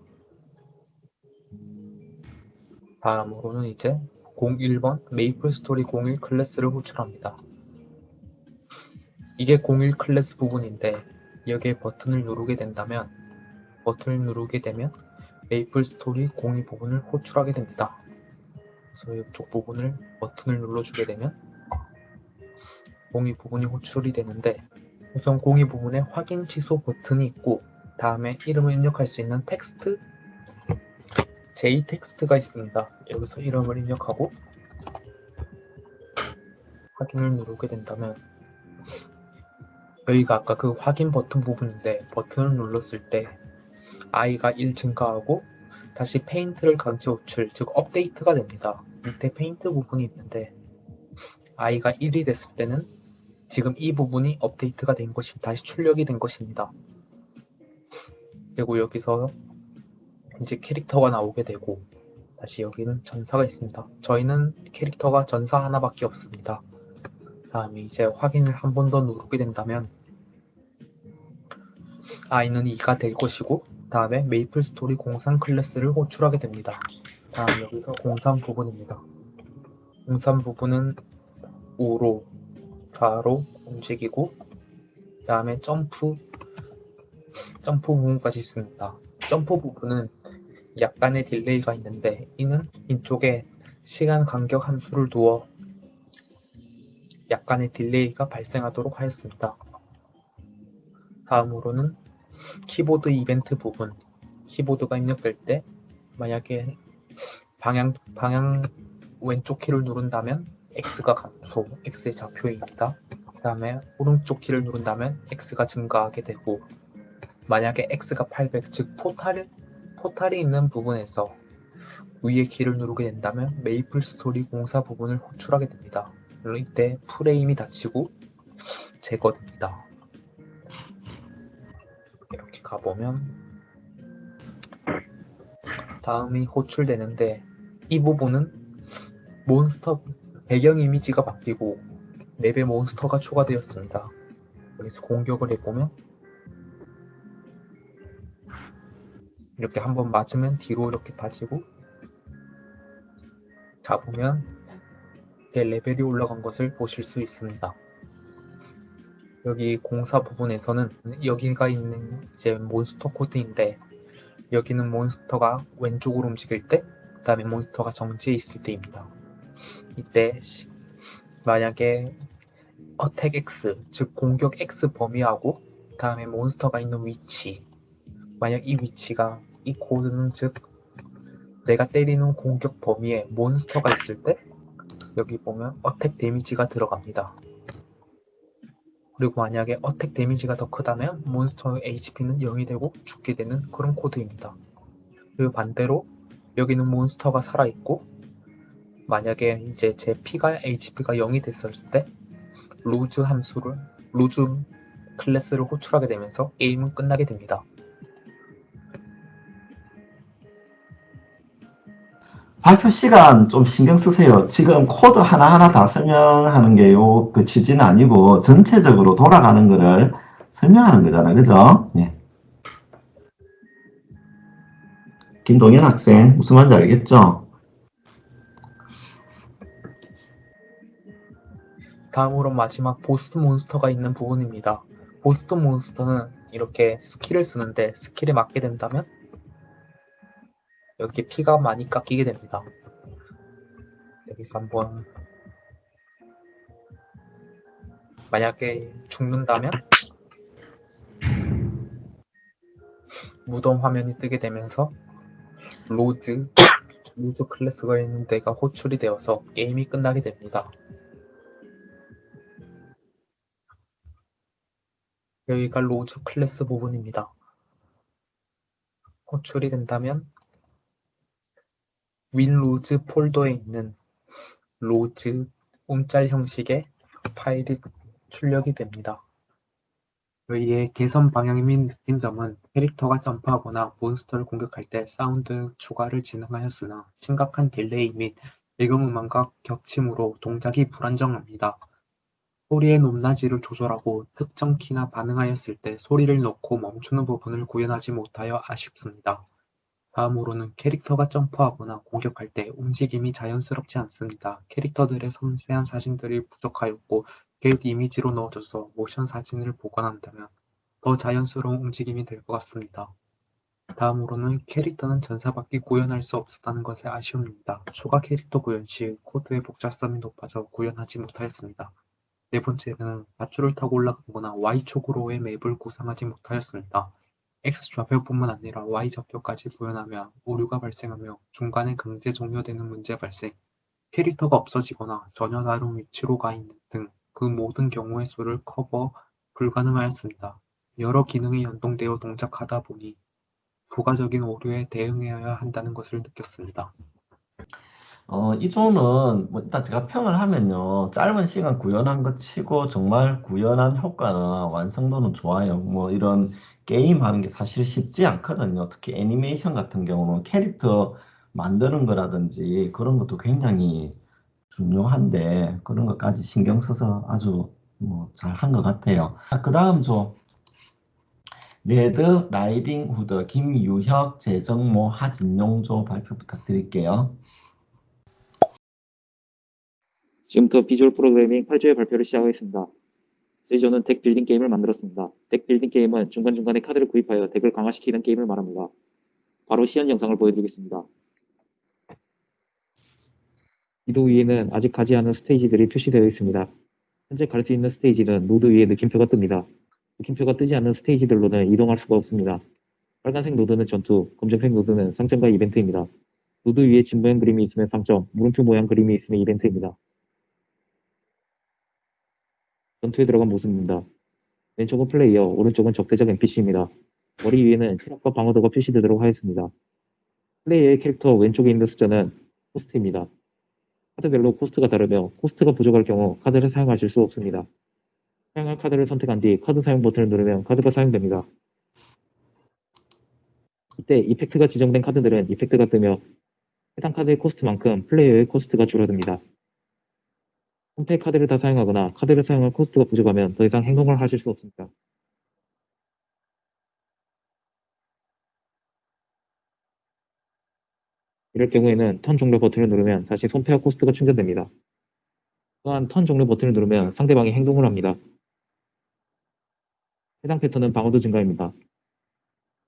다음으로는 이제 01번 메이플스토리 01 클래스를 호출합니다. 이게 01 클래스 부분인데 여기에 버튼을 누르게 되면 메이플스토리 02 부분을 호출하게 됩니다. 그래서 이쪽 부분을 버튼을 눌러주게 되면 02 부분이 호출이 되는데 우선 02 부분에 확인 취소 버튼이 있고 다음에 이름을 입력할 수 있는 텍스트 JText가 있습니다. 여기서 이름을 입력하고 확인을 누르게 된다면 여기가 아까 그 확인 버튼 부분인데 버튼을 눌렀을 때 i가 1 증가하고 다시 페인트를 강제 호출 즉 업데이트가 됩니다. 밑에 페인트 부분이 있는데 i가 1이 됐을 때는 지금 이 부분이 업데이트가 된 것이 다시 출력이 된 것입니다. 그리고 여기서 이제 캐릭터가 나오게 되고 다시 여기는 전사가 있습니다. 저희는 캐릭터가 전사 하나밖에 없습니다. 다음에 이제 확인을 한 번 더 누르게 된다면 i는 2가 될 것이고 다음에 메이플 스토리 공산 클래스를 호출하게 됩니다. 다음 여기서 공산 부분입니다. 공산 부분은 우로 좌로 움직이고 다음에 점프 부분까지 있습니다. 점프 부분은 약간의 딜레이가 있는데 이는 이쪽에 시간 간격 함수를 두어 약간의 딜레이가 발생하도록 하였습니다. 다음으로는 키보드 이벤트 부분, 키보드가 입력될 때 만약에 방향 왼쪽 키를 누른다면 X가 감소, X의 좌표입니다. 그 다음에 오른쪽 키를 누른다면 X가 증가하게 되고 만약에 X가 800, 즉 포탈이 있는 부분에서 위의 키를 누르게 된다면 메이플 스토리 공사 부분을 호출하게 됩니다. 물론 이때 프레임이 닫히고 제거됩니다. 이렇게 가보면 다음이 호출되는데 이 부분은 몬스터 배경 이미지가 바뀌고 맵에 몬스터가 추가되었습니다. 여기서 공격을 해보면 이렇게 한번 맞으면 뒤로 이렇게 빠지고 잡으면 레벨이 올라간 것을 보실 수 있습니다. 여기 공사 부분에서는 여기가 있는 이제 몬스터 코드인데 여기는 몬스터가 왼쪽으로 움직일 때 그 다음에 몬스터가 정지해 있을 때입니다. 이때 만약에 어택 X 즉 공격 X 범위하고 그 다음에 몬스터가 있는 위치 만약 이 위치가 이 코드는 즉 내가 때리는 공격 범위에 몬스터가 있을 때 여기 보면 어택 데미지가 들어갑니다. 그리고 만약에 어택 데미지가 더 크다면 몬스터의 HP는 0이 되고 죽게 되는 그런 코드입니다. 그리고 반대로 여기는 몬스터가 살아있고 만약에 이제 제 피가 HP가 0이 됐을 때 루즈 클래스를 호출하게 되면서 게임은 끝나게 됩니다. 발표 시간 좀 신경 쓰세요. 지금 코드 하나하나 다 설명하는 게 그 취지는 아니고 전체적으로 돌아가는 거를 설명하는 거잖아요. 그죠? 예. 김동현 학생 무슨 말인지 알겠죠? 다음으로 마지막 보스 몬스터가 있는 부분입니다. 보스 몬스터는 이렇게 스킬을 쓰는데 스킬에 맞게 된다면 여기 피가 많이 깎이게 됩니다. 여기서 한번 만약에 죽는다면 무덤 화면이 뜨게 되면서 루즈 클래스가 있는 데가 호출이 되어서 게임이 끝나게 됩니다. 여기가 로즈 클래스 부분입니다. 호출이 된다면 윈로즈 폴더에 있는 로즈 움짤 형식의 파일이 출력이 됩니다. 여기에 개선 방향이 느낀 점은 캐릭터가 점프하거나 몬스터를 공격할 때 사운드 추가를 진행하였으나 심각한 딜레이 및 배경음악과 겹침으로 동작이 불안정합니다. 소리의 높낮이를 조절하고 특정 키나 반응하였을 때 소리를 넣고 멈추는 부분을 구현하지 못하여 아쉽습니다. 다음으로는 캐릭터가 점프하거나 공격할 때 움직임이 자연스럽지 않습니다. 캐릭터들의 섬세한 사진들이 부족하였고 겟 이미지로 넣어줘서 모션 사진을 보관한다면 더 자연스러운 움직임이 될 것 같습니다. 다음으로는 캐릭터는 전사밖에 구현할 수 없었다는 것에 아쉬움입니다. 추가 캐릭터 구현 시 코드의 복잡성이 높아져 구현하지 못하였습니다. 네 번째는 밧줄을 타고 올라가거나 Y축으로의 맵을 구상하지 못하였습니다. X좌표뿐만 아니라 Y좌표까지 구현하면 오류가 발생하며 중간에 강제 종료되는 문제 발생, 캐릭터가 없어지거나 전혀 다른 위치로 가 있는 등 그 모든 경우의 수를 커버 불가능하였습니다. 여러 기능이 연동되어 동작하다 보니 부가적인 오류에 대응해야 한다는 것을 느꼈습니다. 이 조는 뭐 일단 제가 평을 하면요. 짧은 시간 구현한 것 치고 정말 구현한 효과는 완성도는 좋아요. 뭐 이런 게임 하는 게 사실 쉽지 않거든요. 특히 애니메이션 같은 경우는 캐릭터 만드는 거라든지 그런 것도 굉장히 중요한데 그런 것까지 신경 써서 아주 뭐 잘한 것 같아요. 그 다음 조 레드 라이딩 후드 김유혁, 재정모, 하진용 조 발표 부탁드릴게요. 지금부터 비주얼 프로그래밍 8조의 발표를 시작하겠습니다. 저희는 덱 빌딩 게임을 만들었습니다. 덱 빌딩 게임은 중간중간에 카드를 구입하여 덱을 강화시키는 게임을 말합니다. 바로 시연 영상을 보여드리겠습니다. 이도 위에는 아직 가지 않은 스테이지들이 표시되어 있습니다. 현재 갈 수 있는 스테이지는 노드 위에 느낌표가 뜹니다. 느낌표가 뜨지 않는 스테이지들로는 이동할 수가 없습니다. 빨간색 노드는 전투, 검정색 노드는 상점과 이벤트입니다. 노드 위에 집 모양 그림이 있으면 상점, 물음표 모양 그림이 있으면 이벤트입니다. 전투에 들어간 모습입니다. 왼쪽은 플레이어, 오른쪽은 적대적 NPC입니다. 머리 위에는 체력과 방어도가 표시되도록 하였습니다. 플레이어의 캐릭터 왼쪽에 있는 숫자는 코스트입니다. 카드별로 코스트가 다르며 코스트가 부족할 경우 카드를 사용하실 수 없습니다. 사용할 카드를 선택한 뒤 카드 사용 버튼을 누르면 카드가 사용됩니다. 이때 이펙트가 지정된 카드들은 이펙트가 뜨며 해당 카드의 코스트만큼 플레이어의 코스트가 줄어듭니다. 선택 카드를 다 사용하거나 카드를 사용할 코스트가 부족하면 더 이상 행동을 하실 수 없습니다. 이럴 경우에는 턴 종료 버튼을 누르면 다시 손패와 코스트가 충전됩니다. 또한 턴 종료 버튼을 누르면 상대방이 행동을 합니다. 해당 패턴은 방어도 증가입니다.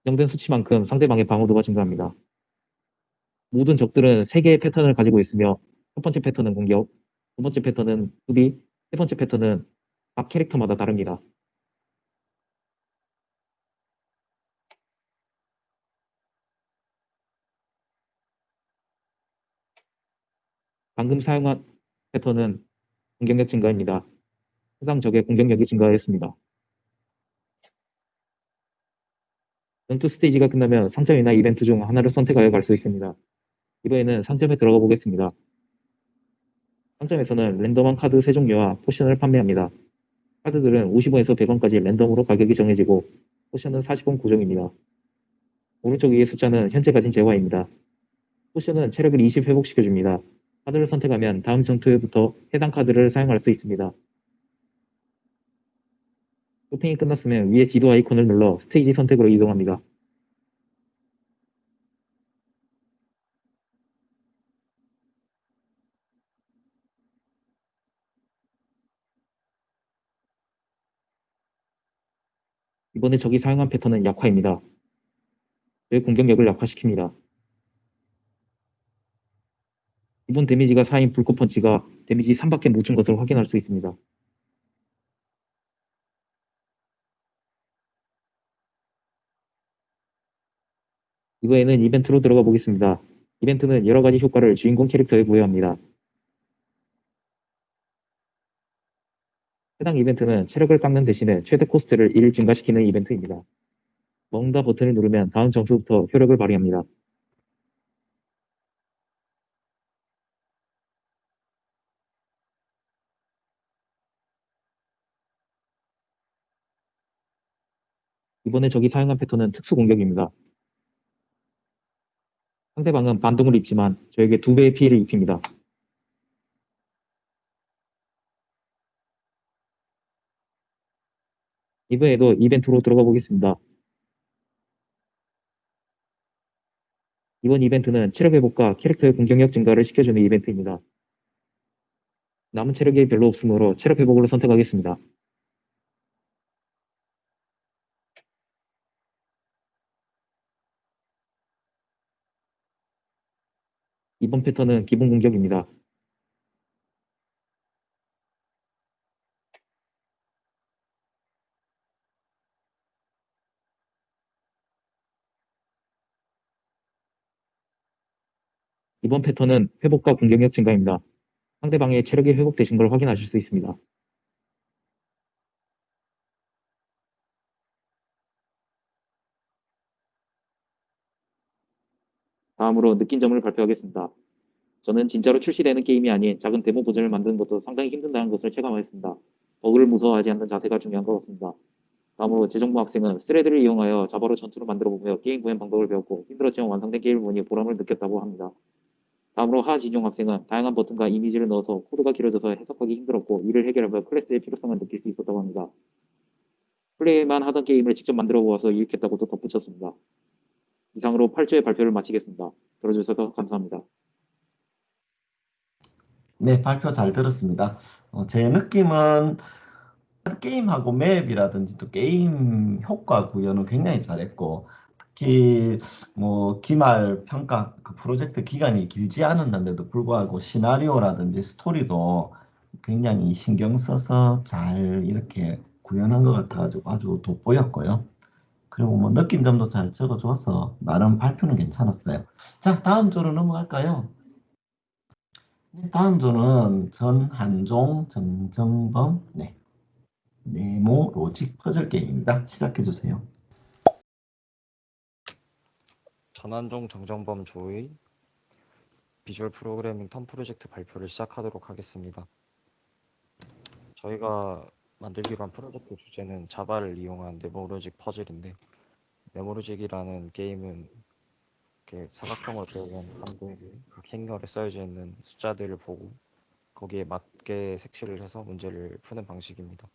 지정된 수치만큼 상대방의 방어도가 증가합니다. 모든 적들은 3개의 패턴을 가지고 있으며 첫 번째 패턴은 공격, 두 번째 패턴은 수비, 세 번째 패턴은 각 캐릭터마다 다릅니다. 방금 사용한 패턴은 공격력 증가입니다. 해당 적의 공격력이 증가하였습니다. 전투 스테이지가 끝나면 상점이나 이벤트 중 하나를 선택하여 갈 수 있습니다. 이번에는 상점에 들어가 보겠습니다. 상점에서는 랜덤한 카드 3종류와 포션을 판매합니다. 카드들은 50원에서 100원까지 랜덤으로 가격이 정해지고 포션은 40원 고정입니다. 오른쪽 위의 숫자는 현재 가진 재화입니다. 포션은 체력을 20 회복시켜줍니다. 카드를 선택하면 다음 전투에부터 해당 카드를 사용할 수 있습니다. 쇼핑이 끝났으면 위에 지도 아이콘을 눌러 스테이지 선택으로 이동합니다. 이번에 적이 사용한 패턴은 약화입니다. 뇌 공격력을 약화시킵니다. 기본 데미지가 4인 불꽃 펀치가 데미지 3밖에 못 준 것을 확인할 수 있습니다. 이번에는 이벤트로 들어가 보겠습니다. 이벤트는 여러가지 효과를 주인공 캐릭터에 부여합니다. 해당 이벤트는 체력을 깎는 대신에 최대 코스트를 1 증가시키는 이벤트입니다. 먹는다 버튼을 누르면 다음 전투부터 효력을 발휘합니다. 이번에 적이 사용한 패턴은 특수 공격입니다. 상대방은 반동을 입지만 저에게 2배의 피해를 입힙니다. 이번에도 이벤트로 들어가 보겠습니다. 이번 이벤트는 체력 회복과 캐릭터의 공격력 증가를 시켜주는 이벤트입니다. 남은 체력이 별로 없으므로 체력 회복으로 선택하겠습니다. 이번 패턴은 기본 공격입니다. 이번 패턴은 회복과 공격력 증가입니다. 상대방의 체력이 회복되신 걸 확인하실 수 있습니다. 다음으로 느낀 점을 발표하겠습니다. 저는 진짜로 출시되는 게임이 아닌 작은 데모 버전을 만드는 것도 상당히 힘든다는 것을 체감하였습니다. 버그를 무서워하지 않는 자세가 중요한 것 같습니다. 다음으로 재정부 학생은 스레드를 이용하여 자바로 전투를 만들어보며 게임 구현 방법을 배웠고 힘들었지만 완성된 게임을 보니 보람을 느꼈다고 합니다. 다음으로 하진용 학생은 다양한 버튼과 이미지를 넣어서 코드가 길어져서 해석하기 힘들었고 이를 해결하며 클래스의 필요성을 느낄 수 있었다고 합니다. 플레이만 하던 게임을 직접 만들어 보아서 유익했다고도 덧붙였습니다. 이상으로 8주의 발표를 마치겠습니다. 들어주셔서 감사합니다. 네, 발표 잘 들었습니다. 제 느낌은 게임하고 맵이라든지 또 게임 효과 구현은 굉장히 잘했고, 특히 뭐 기말 평가 그 프로젝트 기간이 길지 않았는데도 불구하고 시나리오라든지 스토리도 굉장히 신경 써서 잘 이렇게 구현한 것 같아가지고 아주 돋보였고요. 그리고 뭐 느낀 점도 잘 적어줘서 나름 발표는 괜찮았어요. 자, 다음 조로 넘어갈까요? 네, 다음 조는 전한종, 정정범, 네, 네모 로직 퍼즐 게임입니다. 시작해 주세요. 전한종 정정범 조의 비주얼 프로그래밍 턴 프로젝트 발표를 시작하도록 하겠습니다. 저희가 만들기로 한 프로젝트 주제는 자바를 이용한 네모로직 퍼즐인데, 네모로직이라는 게임은 이렇게 사각형으로 되어있는 한국에 각 행렬에 써져 있는 숫자들을 보고 거기에 맞게 색칠을 해서 문제를 푸는 방식입니다.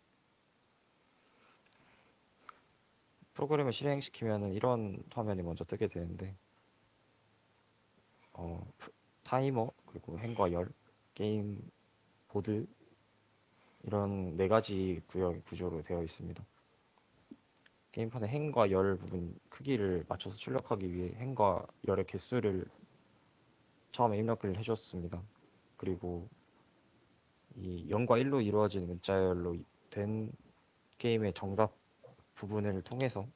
프로그램을 실행시키면 이런 화면이 먼저 뜨게 되는데, 타이머, 그리고 행과 열, 게임 보드, 이런 네 가지 구조로 되어 있습니다. 게임판의 행과 열 부분 크기를 맞춰서 출력하기 위해 행과 열의 개수를 처음에 입력을 해줬습니다. 그리고 이 0과 1로 이루어진 문자열로 된 게임의 정답 부분을 통해서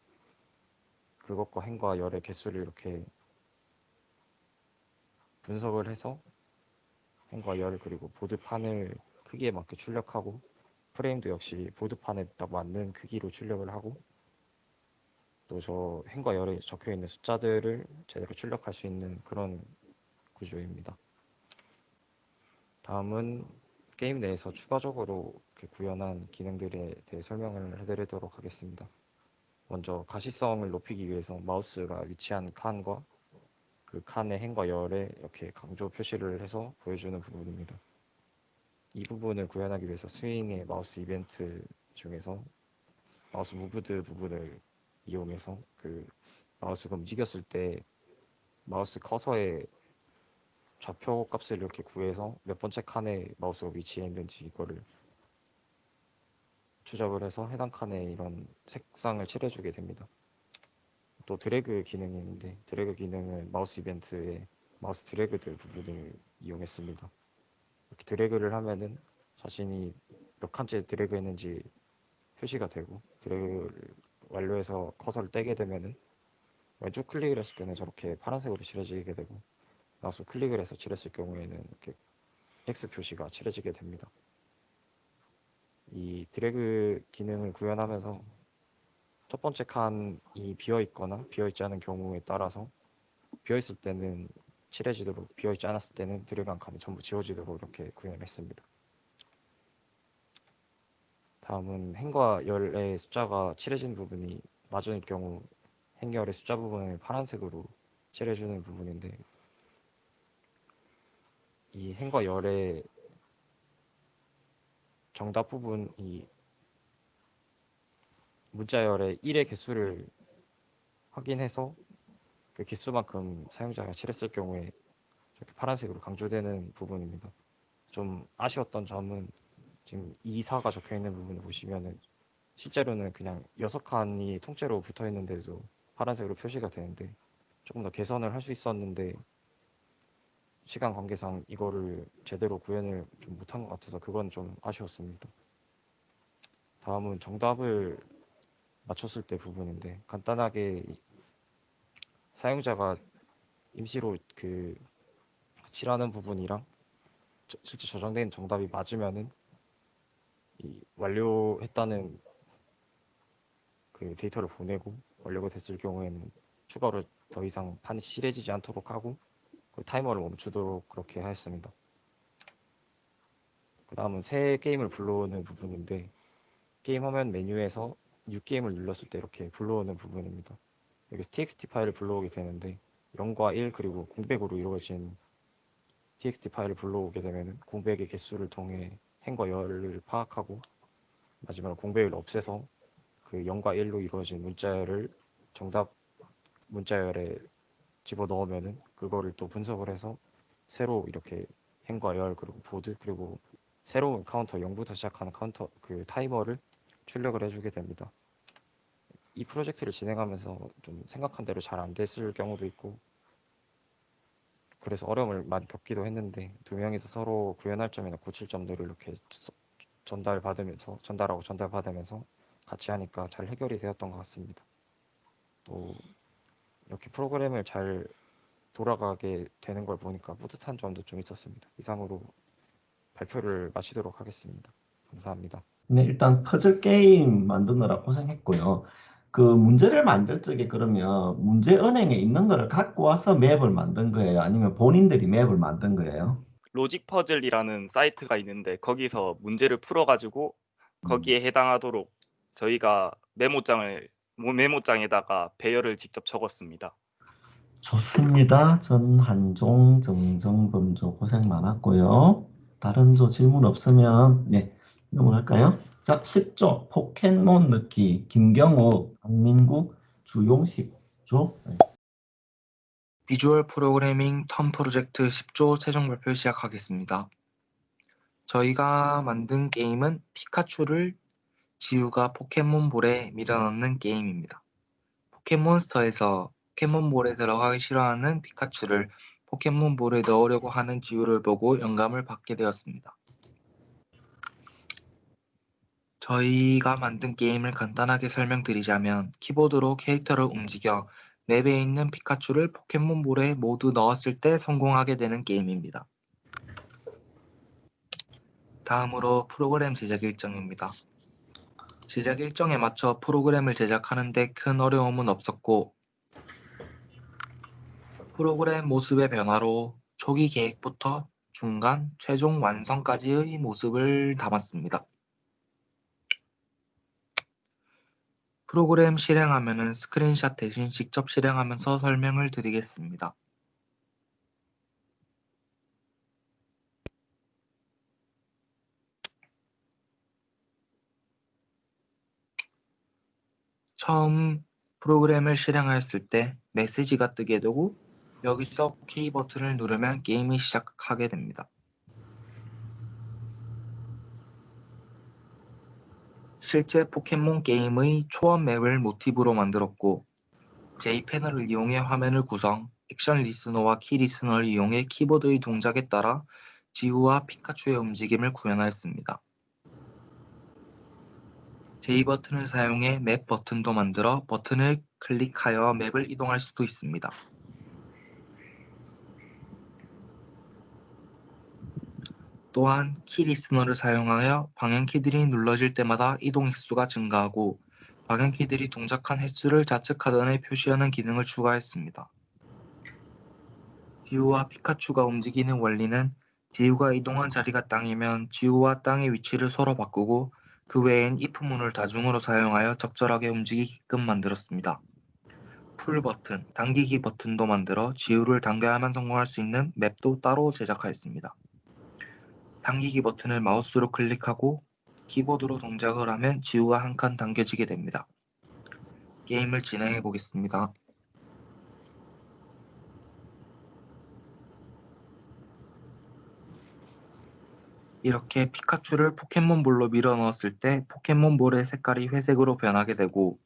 그것과 행과 열의 개수를 이렇게 분석을 해서 행과 열 그리고 보드판을 크기에 맞게 출력하고 프레임도 역시 보드판에 딱 맞는 크기로 출력을 하고 또 저 행과 열에 적혀 있는 숫자들을 제대로 출력할 수 있는 그런 구조입니다. 다음은 게임 내에서 추가적으로 이렇게 구현한 기능들에 대해 설명을 해드리도록 하겠습니다. 먼저 가시성을 높이기 위해서 마우스가 위치한 칸과 그 칸의 행과 열에 이렇게 강조 표시를 해서 보여주는 부분입니다. 이 부분을 구현하기 위해서 스윙의 마우스 이벤트 중에서 마우스 무브드 부분을 이용해서 그 마우스가 움직였을 때 마우스 커서의 좌표 값을 이렇게 구해서 몇 번째 칸에 마우스가 위치해 있는지 이거를 추적을 해서 해당 칸에 이런 색상을 칠해주게 됩니다. 또 드래그 기능이 있는데 드래그 기능은 마우스 이벤트에 마우스 드래그들 부분을 이용했습니다. 이렇게 드래그를 하면은 자신이 몇 칸째 드래그 했는지 표시가 되고 드래그를 완료해서 커서를 떼게 되면은 왼쪽 클릭을 했을 때는 저렇게 파란색으로 칠해지게 되고 마우스 클릭을 해서 칠했을 경우에는 이렇게 X 표시가 칠해지게 됩니다. 이 드래그 기능을 구현하면서 첫 번째 칸이 비어있거나 비어있지 않은 경우에 따라서 비어있을 때는 칠해지도록 비어있지 않았을 때는 드래그한 칸이 전부 지워지도록 이렇게 구현했습니다. 다음은 행과 열의 숫자가 칠해진 부분이 맞을 경우 행열의 숫자 부분을 파란색으로 칠해주는 부분인데 이 행과 열의 정답 부분 이 문자열의 1의 개수를 확인해서 그 개수만큼 사용자가 칠했을 경우에 이렇게 파란색으로 강조되는 부분입니다. 좀 아쉬웠던 점은 지금 2, 4가 적혀 있는 부분을 보시면은 실제로는 그냥 6칸이 통째로 붙어 있는데도 파란색으로 표시가 되는데 조금 더 개선을 할 수 있었는데 시간 관계상 이거를 제대로 구현을 좀 못한 것 같아서 그건 좀 아쉬웠습니다. 다음은 정답을 맞췄을 때 부분인데 간단하게 사용자가 임시로 그 칠하는 부분이랑 실제 저장된 정답이 맞으면은 이 완료했다는 그 데이터를 보내고 완료가 됐을 경우에는 추가로 더 이상 판이 칠해지지 않도록 하고 그 타이머를 멈추도록 그렇게 하였습니다. 그 다음은 새 게임을 불러오는 부분인데 게임 화면 메뉴에서 뉴 게임을 눌렀을 때 이렇게 불러오는 부분입니다. 여기서 txt 파일을 불러오게 되는데 0과 1 그리고 공백으로 이루어진 txt 파일을 불러오게 되면 공백의 개수를 통해 행과 열을 파악하고 마지막으로 공백을 없애서 그 0과 1로 이루어진 문자열을 정답 문자열에 집어넣으면은 그거를 또 분석을 해서 새로 이렇게 행과 열 그리고 보드 그리고 새로운 카운터 0부터 시작하는 카운터 그 타이머를 출력을 해주게 됩니다. 이 프로젝트를 진행하면서 좀 생각한 대로 잘 안 됐을 경우도 있고 그래서 어려움을 많이 겪기도 했는데 두 명이서 서로 구현할 점이나 고칠 점들을 이렇게 전달하고 전달받으면서 같이 하니까 잘 해결이 되었던 것 같습니다. 또 이렇게 프로그램을 잘 돌아가게 되는 걸 보니까 뿌듯한 점도 좀 있었습니다. 이상으로 발표를 마치도록 하겠습니다. 감사합니다. 네, 일단 퍼즐 게임 만드느라 고생했고요. 그 문제를 만들 적에 그러면 문제 은행에 있는 거를 갖고 와서 맵을 만든 거예요? 아니면 본인들이 맵을 만든 거예요? 로직 퍼즐이라는 사이트가 있는데 거기서 문제를 풀어가지고 거기에 해당하도록 저희가 메모장에다가 배열을 직접 적었습니다. 좋습니다. 전한종, 정정범조 고생 많았고요. 다른 조 질문 없으면 네, 넘어갈까요? 자, 10조 포켓몬 넣기 김경우, 박민구, 주용식 조. 네. 비주얼 프로그래밍 텀 프로젝트 10조 최종 발표 시작하겠습니다. 저희가 만든 게임은 피카츄를 지우가 포켓몬볼에 밀어넣는 게임입니다. 포켓몬스터에서 포켓몬볼에 들어가기 싫어하는 피카츄를 포켓몬볼에 넣으려고 하는 지우를 보고 영감을 받게 되었습니다. 저희가 만든 게임을 간단하게 설명드리자면 키보드로 캐릭터를 움직여 맵에 있는 피카츄를 포켓몬볼에 모두 넣었을 때 성공하게 되는 게임입니다. 다음으로 프로그램 제작 일정입니다. 제작 일정에 맞춰 프로그램을 제작하는 데 큰 어려움은 없었고 프로그램 모습의 변화로 초기 계획부터 중간, 최종 완성까지의 모습을 담았습니다. 프로그램 실행하면은 스크린샷 대신 직접 실행하면서 설명을 드리겠습니다. 처음 프로그램을 실행하였을 때 메시지가 뜨게 되고 여기서 OK 버튼을 누르면 게임이 시작하게 됩니다. 실제 포켓몬 게임의 초원 맵을 모티브로 만들었고 J패널을 이용해 화면을 구성, 액션 리스너와 키 리스너를 이용해 키보드의 동작에 따라 지우와 피카츄의 움직임을 구현하였습니다. J 버튼을 사용해 맵 버튼도 만들어 버튼을 클릭하여 맵을 이동할 수도 있습니다. 또한 키 리스너를 사용하여 방향키들이 눌러질 때마다 이동 횟수가 증가하고 방향키들이 동작한 횟수를 좌측 하단에 표시하는 기능을 추가했습니다. 지우와 피카츄가 움직이는 원리는 지우가 이동한 자리가 땅이면 지우와 땅의 위치를 서로 바꾸고 그 외엔 if문을 다중으로 사용하여 적절하게 움직이게끔 만들었습니다. 풀 버튼, 당기기 버튼도 만들어 지우를 당겨야만 성공할 수 있는 맵도 따로 제작하였습니다. 당기기 버튼을 마우스로 클릭하고 키보드로 동작을 하면 지우가 한 칸 당겨지게 됩니다. 게임을 진행해 보겠습니다. 이렇게 피카츄를 포켓몬볼로 밀어 넣었을 때 포켓몬볼의 색깔이 회색으로 변하게 되고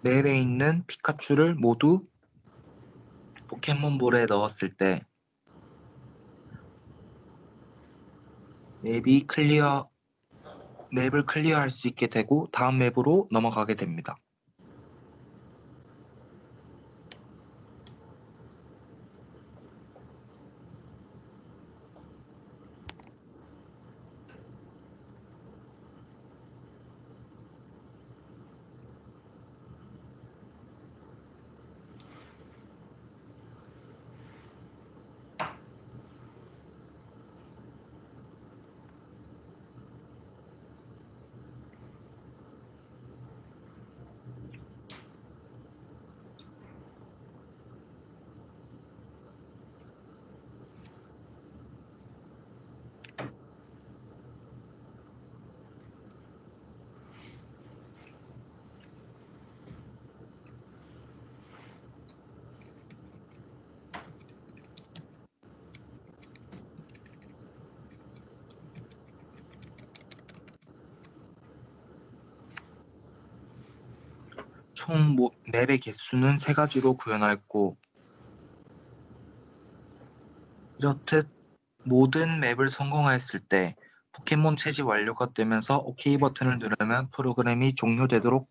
맵에 있는 피카츄를 모두 포켓몬볼에 넣었을 때 맵이 클리어 맵을 클리어할 수 있게 되고 다음 맵으로 넘어가게 됩니다. 총 맵의 개수는 3가지로 구현하였고 이렇듯 모든 맵을 성공하였을 때 포켓몬 채집 완료가 뜨면서 OK 버튼을 누르면 프로그램이 종료되도록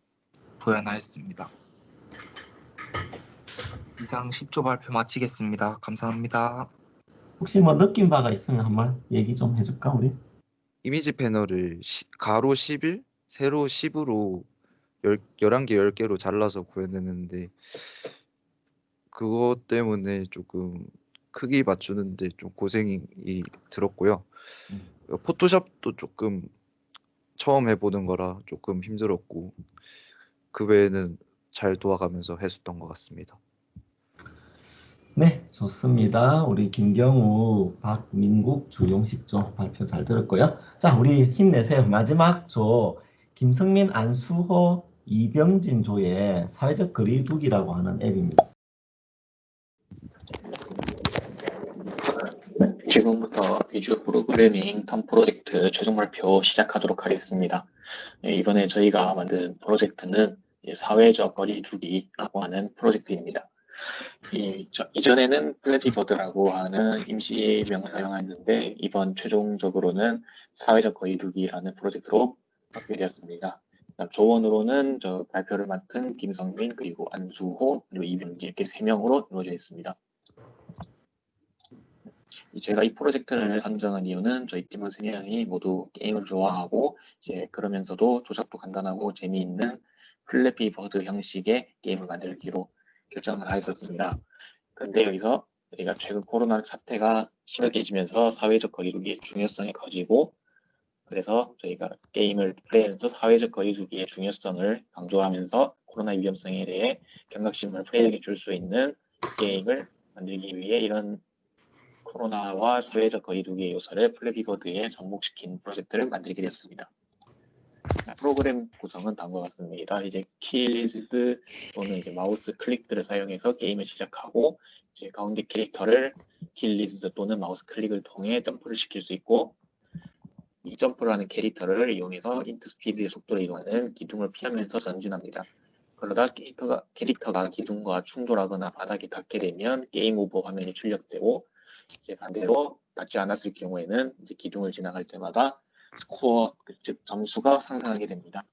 구현하였습니다. 이상 10조 발표 마치겠습니다. 감사합니다. 혹시 뭐 느낀 바가 있으면 한번 얘기 좀 해줄까 우리? 이미지 패널을 가로 11, 세로 10으로 11개, 10개로 잘라서 구현했는데 그것 때문에 조금 크기 맞추는데 좀 고생이 들었고요. 포토샵도 조금 처음 해보는 거라 조금 힘들었고 그 외에는 잘 도와가면서 했었던 것 같습니다. 네, 좋습니다. 우리 김경우, 박민국, 주용식조 발표 잘 들었고요. 자, 우리 힘내세요. 마지막 조 김승민, 안수호, 이병진 조의 사회적 거리두기라고 하는 앱입니다. 네, 지금부터 비주얼 프로그래밍 텀 프로젝트 최종 발표 시작하도록 하겠습니다. 이번에 저희가 만든 프로젝트는 사회적 거리두기라고 하는 프로젝트입니다. 이전에는 플래티버드라고 하는 임시명을 사용했는데 이번 최종적으로는 사회적 거리두기라는 프로젝트로 발표되었습니다. 조원으로는 발표를 맡은 김성민 그리고 안수호 그리고 이병진 이렇게 3명으로 이루어져 있습니다. 제가 이 프로젝트를 선정한 이유는 저희 팀원 3명이 모두 게임을 좋아하고 이제 그러면서도 조작도 간단하고 재미있는 플래피 버드 형식의 게임을 만들기로 결정을 하였었습니다. 그런데 여기서 저희가 최근 코로나 사태가 심각해지면서 사회적 거리두기의 중요성이 커지고 그래서 저희가 게임을 플레이하면서 사회적 거리두기의 중요성을 강조하면서 코로나 위험성에 대해 경각심을 플레이어에게 줄 수 있는 게임을 만들기 위해 이런 코로나와 사회적 거리두기의 요소를 플래피버드에 접목시킨 프로젝트를 만들게 되었습니다. 프로그램 구성은 다음과 같습니다. 이제 키리스트 또는 이제 마우스 클릭들을 사용해서 게임을 시작하고 이제 가운데 캐릭터를 키리스트 또는 마우스 클릭을 통해 점프를 시킬 수 있고 이 점프라는 캐릭터를 이용해서 인트 스피드의 속도로 이동하는 기둥을 피하면서 전진합니다. 그러다 캐릭터가 기둥과 충돌하거나 바닥에 닿게 되면 게임 오버 화면이 출력되고 이제 반대로 닿지 않았을 경우에는 이제 기둥을 지나갈 때마다 스코어, 즉 점수가 상승하게 됩니다.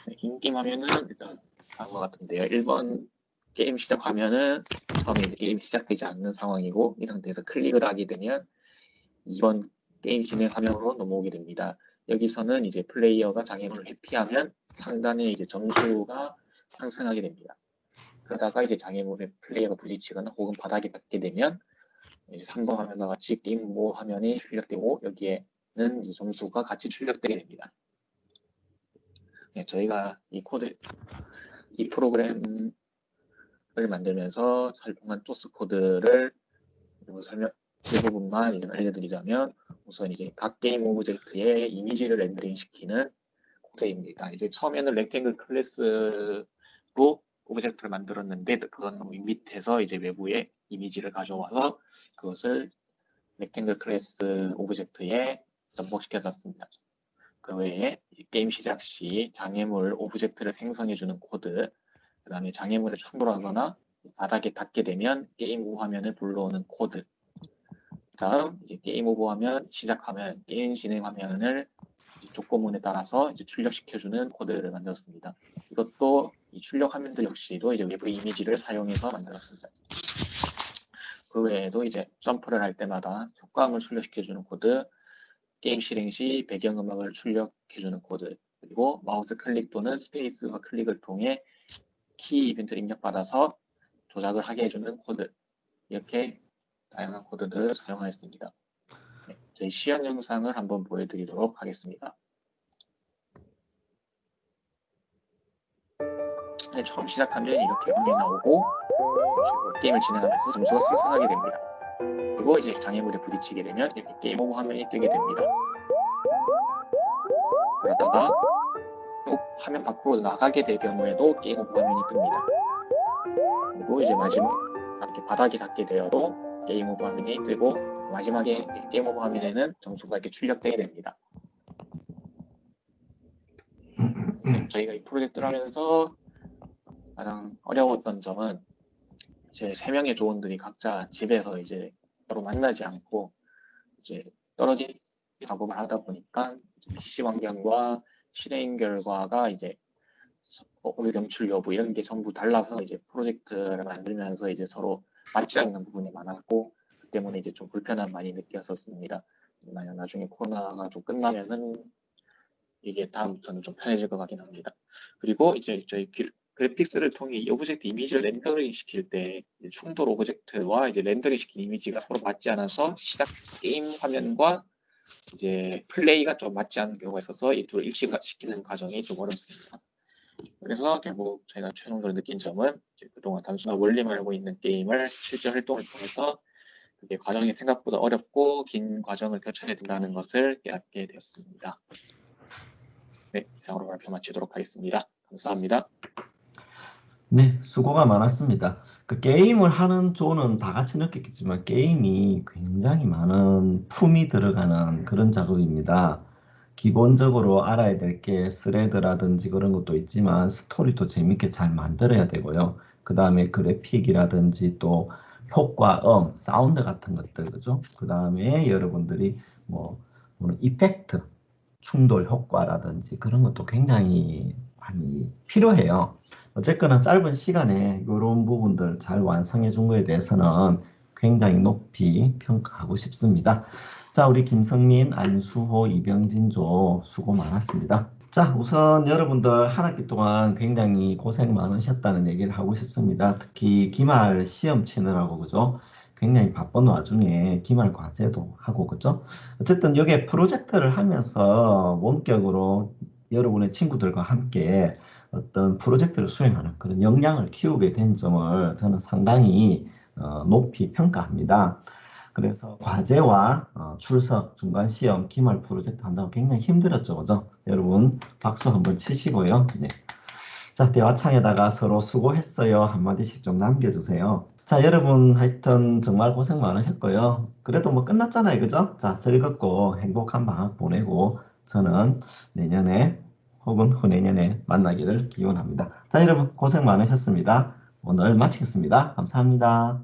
네, 인게임 화면은 일단 다음과 같은데요. 1번 게임 시작 화면은 처음에 이제 게임이 시작되지 않는 상황이고 이 상태에서 클릭을 하게 되면 2번 게임 진행 화면으로 넘어오게 됩니다. 여기서는 이제 플레이어가 장애물을 회피하면 상단에 이제 점수가 상승하게 됩니다. 그러다가 이제 장애물에 플레이어가 부딪히거나 혹은 바닥에 닿게 되면 3번 화면과 같이 게임 오버 화면이 출력되고 여기에는 이제 점수가 같이 출력되게 됩니다. 네, 저희가 이 프로그램을 만들면서 사용한 소스 코드를 대부분만 이제 알려드리자면 우선 이제 각 게임 오브젝트의 이미지를 렌더링 시키는 코드입니다. 이제 처음에는 렉탱글 클래스로 오브젝트를 만들었는데 그건 밑에서 이제 외부의 이미지를 가져와서 그것을 렉탱글 클래스 오브젝트에 접목시켜놨습니다. 그 외에 게임 시작 시 장애물 오브젝트를 생성해주는 코드, 그 다음에 장애물에 충돌하거나 바닥에 닿게 되면 게임 오버 화면을 불러오는 코드, 다음 게임 오버 화면 시작하면 게임 진행 화면을 조건문에 따라서 이제 출력시켜주는 코드를 만들었습니다. 이것도 이 출력 화면들 역시도 이제 외부 이미지를 사용해서 만들었습니다. 그 외에도 이제 점프를 할 때마다 효과음을 출력시켜주는 코드, 게임 실행 시 배경음악을 출력해주는 코드, 그리고 마우스 클릭 또는 스페이스와 클릭을 통해 키 이벤트를 입력받아서 조작을 하게 해주는 코드, 이렇게 다양한 코드들을 사용하였습니다. 네, 저희 시연 영상을 한번 보여드리도록 하겠습니다. 네, 처음 시작하면 이렇게 화면이 나오고 게임을 진행하면서 점수가 상승하게 됩니다. 그리고 이제 장애물에 부딪히게 되면 이렇게 게임 오버 화면이 뜨게 됩니다. 그러다가 또 화면 밖으로 나가게 될 경우에도 게임 오버 화면이 뜹니다. 그리고 이제 마지막 이렇게 바닥에 닿게 되어도 게임 오버 화면이 뜨고 마지막에 게임 오버 화면에는 점수가 이렇게 출력되게 됩니다. 네, 저희가 이 프로젝트를 하면서 가장 어려웠던 점은 이제 3명의 조원들이 각자 집에서 이제 서로 만나지 않고 이제 떨어진 작업을 하다 보니까 PC 환경과 실행 결과가 이제 오류 경출 여부 이런 게 전부 달라서 이제 프로젝트를 만들면서 이제 서로 맞지 않는 부분이 많았고 그 때문에 이제 좀 불편함 많이 느꼈었습니다. 만약 나중에 코로나가 좀 끝나면은 이게 다음부터는 좀 편해질 것 같긴 합니다. 그리고 이제 저희 그래픽스를 통해 이 오브젝트 이미지를 렌더링 시킬 때 충돌 오브젝트와 이제 렌더링 시킨 이미지가 서로 맞지 않아서 시작 게임 화면과 이제 플레이가 좀 맞지 않는 경우가 있어서 이 둘을 일치시키는 과정이 좀 어렵습니다. 그래서 결국 저희가 최종적으로 느낀 점은 이제 그동안 단순한 원리만 알고 있는 게임을 실제 활동을 통해서 그게 과정이 생각보다 어렵고 긴 과정을 거쳐야 된다는 것을 깨닫게 되었습니다. 네, 이상으로 발표 마치도록 하겠습니다. 감사합니다. 네, 수고가 많았습니다. 그 게임을 하는 조는 다 같이 느꼈겠지만 게임이 굉장히 많은 품이 들어가는 그런 작업입니다. 기본적으로 알아야 될 게 스레드라든지 그런 것도 있지만 스토리도 재밌게 잘 만들어야 되고요. 그 다음에 그래픽이라든지 또 효과, 사운드 같은 것들, 그죠? 그 다음에 여러분들이 뭐 이펙트, 충돌 효과라든지 그런 것도 굉장히 많이 필요해요. 어쨌거나 짧은 시간에 이런 부분들 잘 완성해 준 거에 대해서는 굉장히 높이 평가하고 싶습니다. 자, 우리 김성민, 안수호, 이병진조 수고 많았습니다. 자, 우선 여러분들 한 학기 동안 굉장히 고생 많으셨다는 얘기를 하고 싶습니다. 특히 기말 시험 치느라고, 그죠? 굉장히 바쁜 와중에 기말 과제도 하고, 그죠? 어쨌든 여기에 프로젝트를 하면서 원격으로 여러분의 친구들과 함께 어떤 프로젝트를 수행하는 그런 역량을 키우게 된 점을 저는 상당히 높이 평가합니다. 그래서 과제와 출석, 중간시험, 기말 프로젝트 한다고 굉장히 힘들었죠, 그죠? 여러분 박수 한번 치시고요. 네. 자, 대화창에다가 서로 수고했어요 한마디씩 좀 남겨주세요. 자, 여러분 하여튼 정말 고생 많으셨고요. 그래도 뭐 끝났잖아요, 그죠? 자, 즐겁고 행복한 방학 보내고 저는 내년에 혹은 후내년에 만나기를 기원합니다. 자, 여러분 고생 많으셨습니다. 오늘 마치겠습니다. 감사합니다.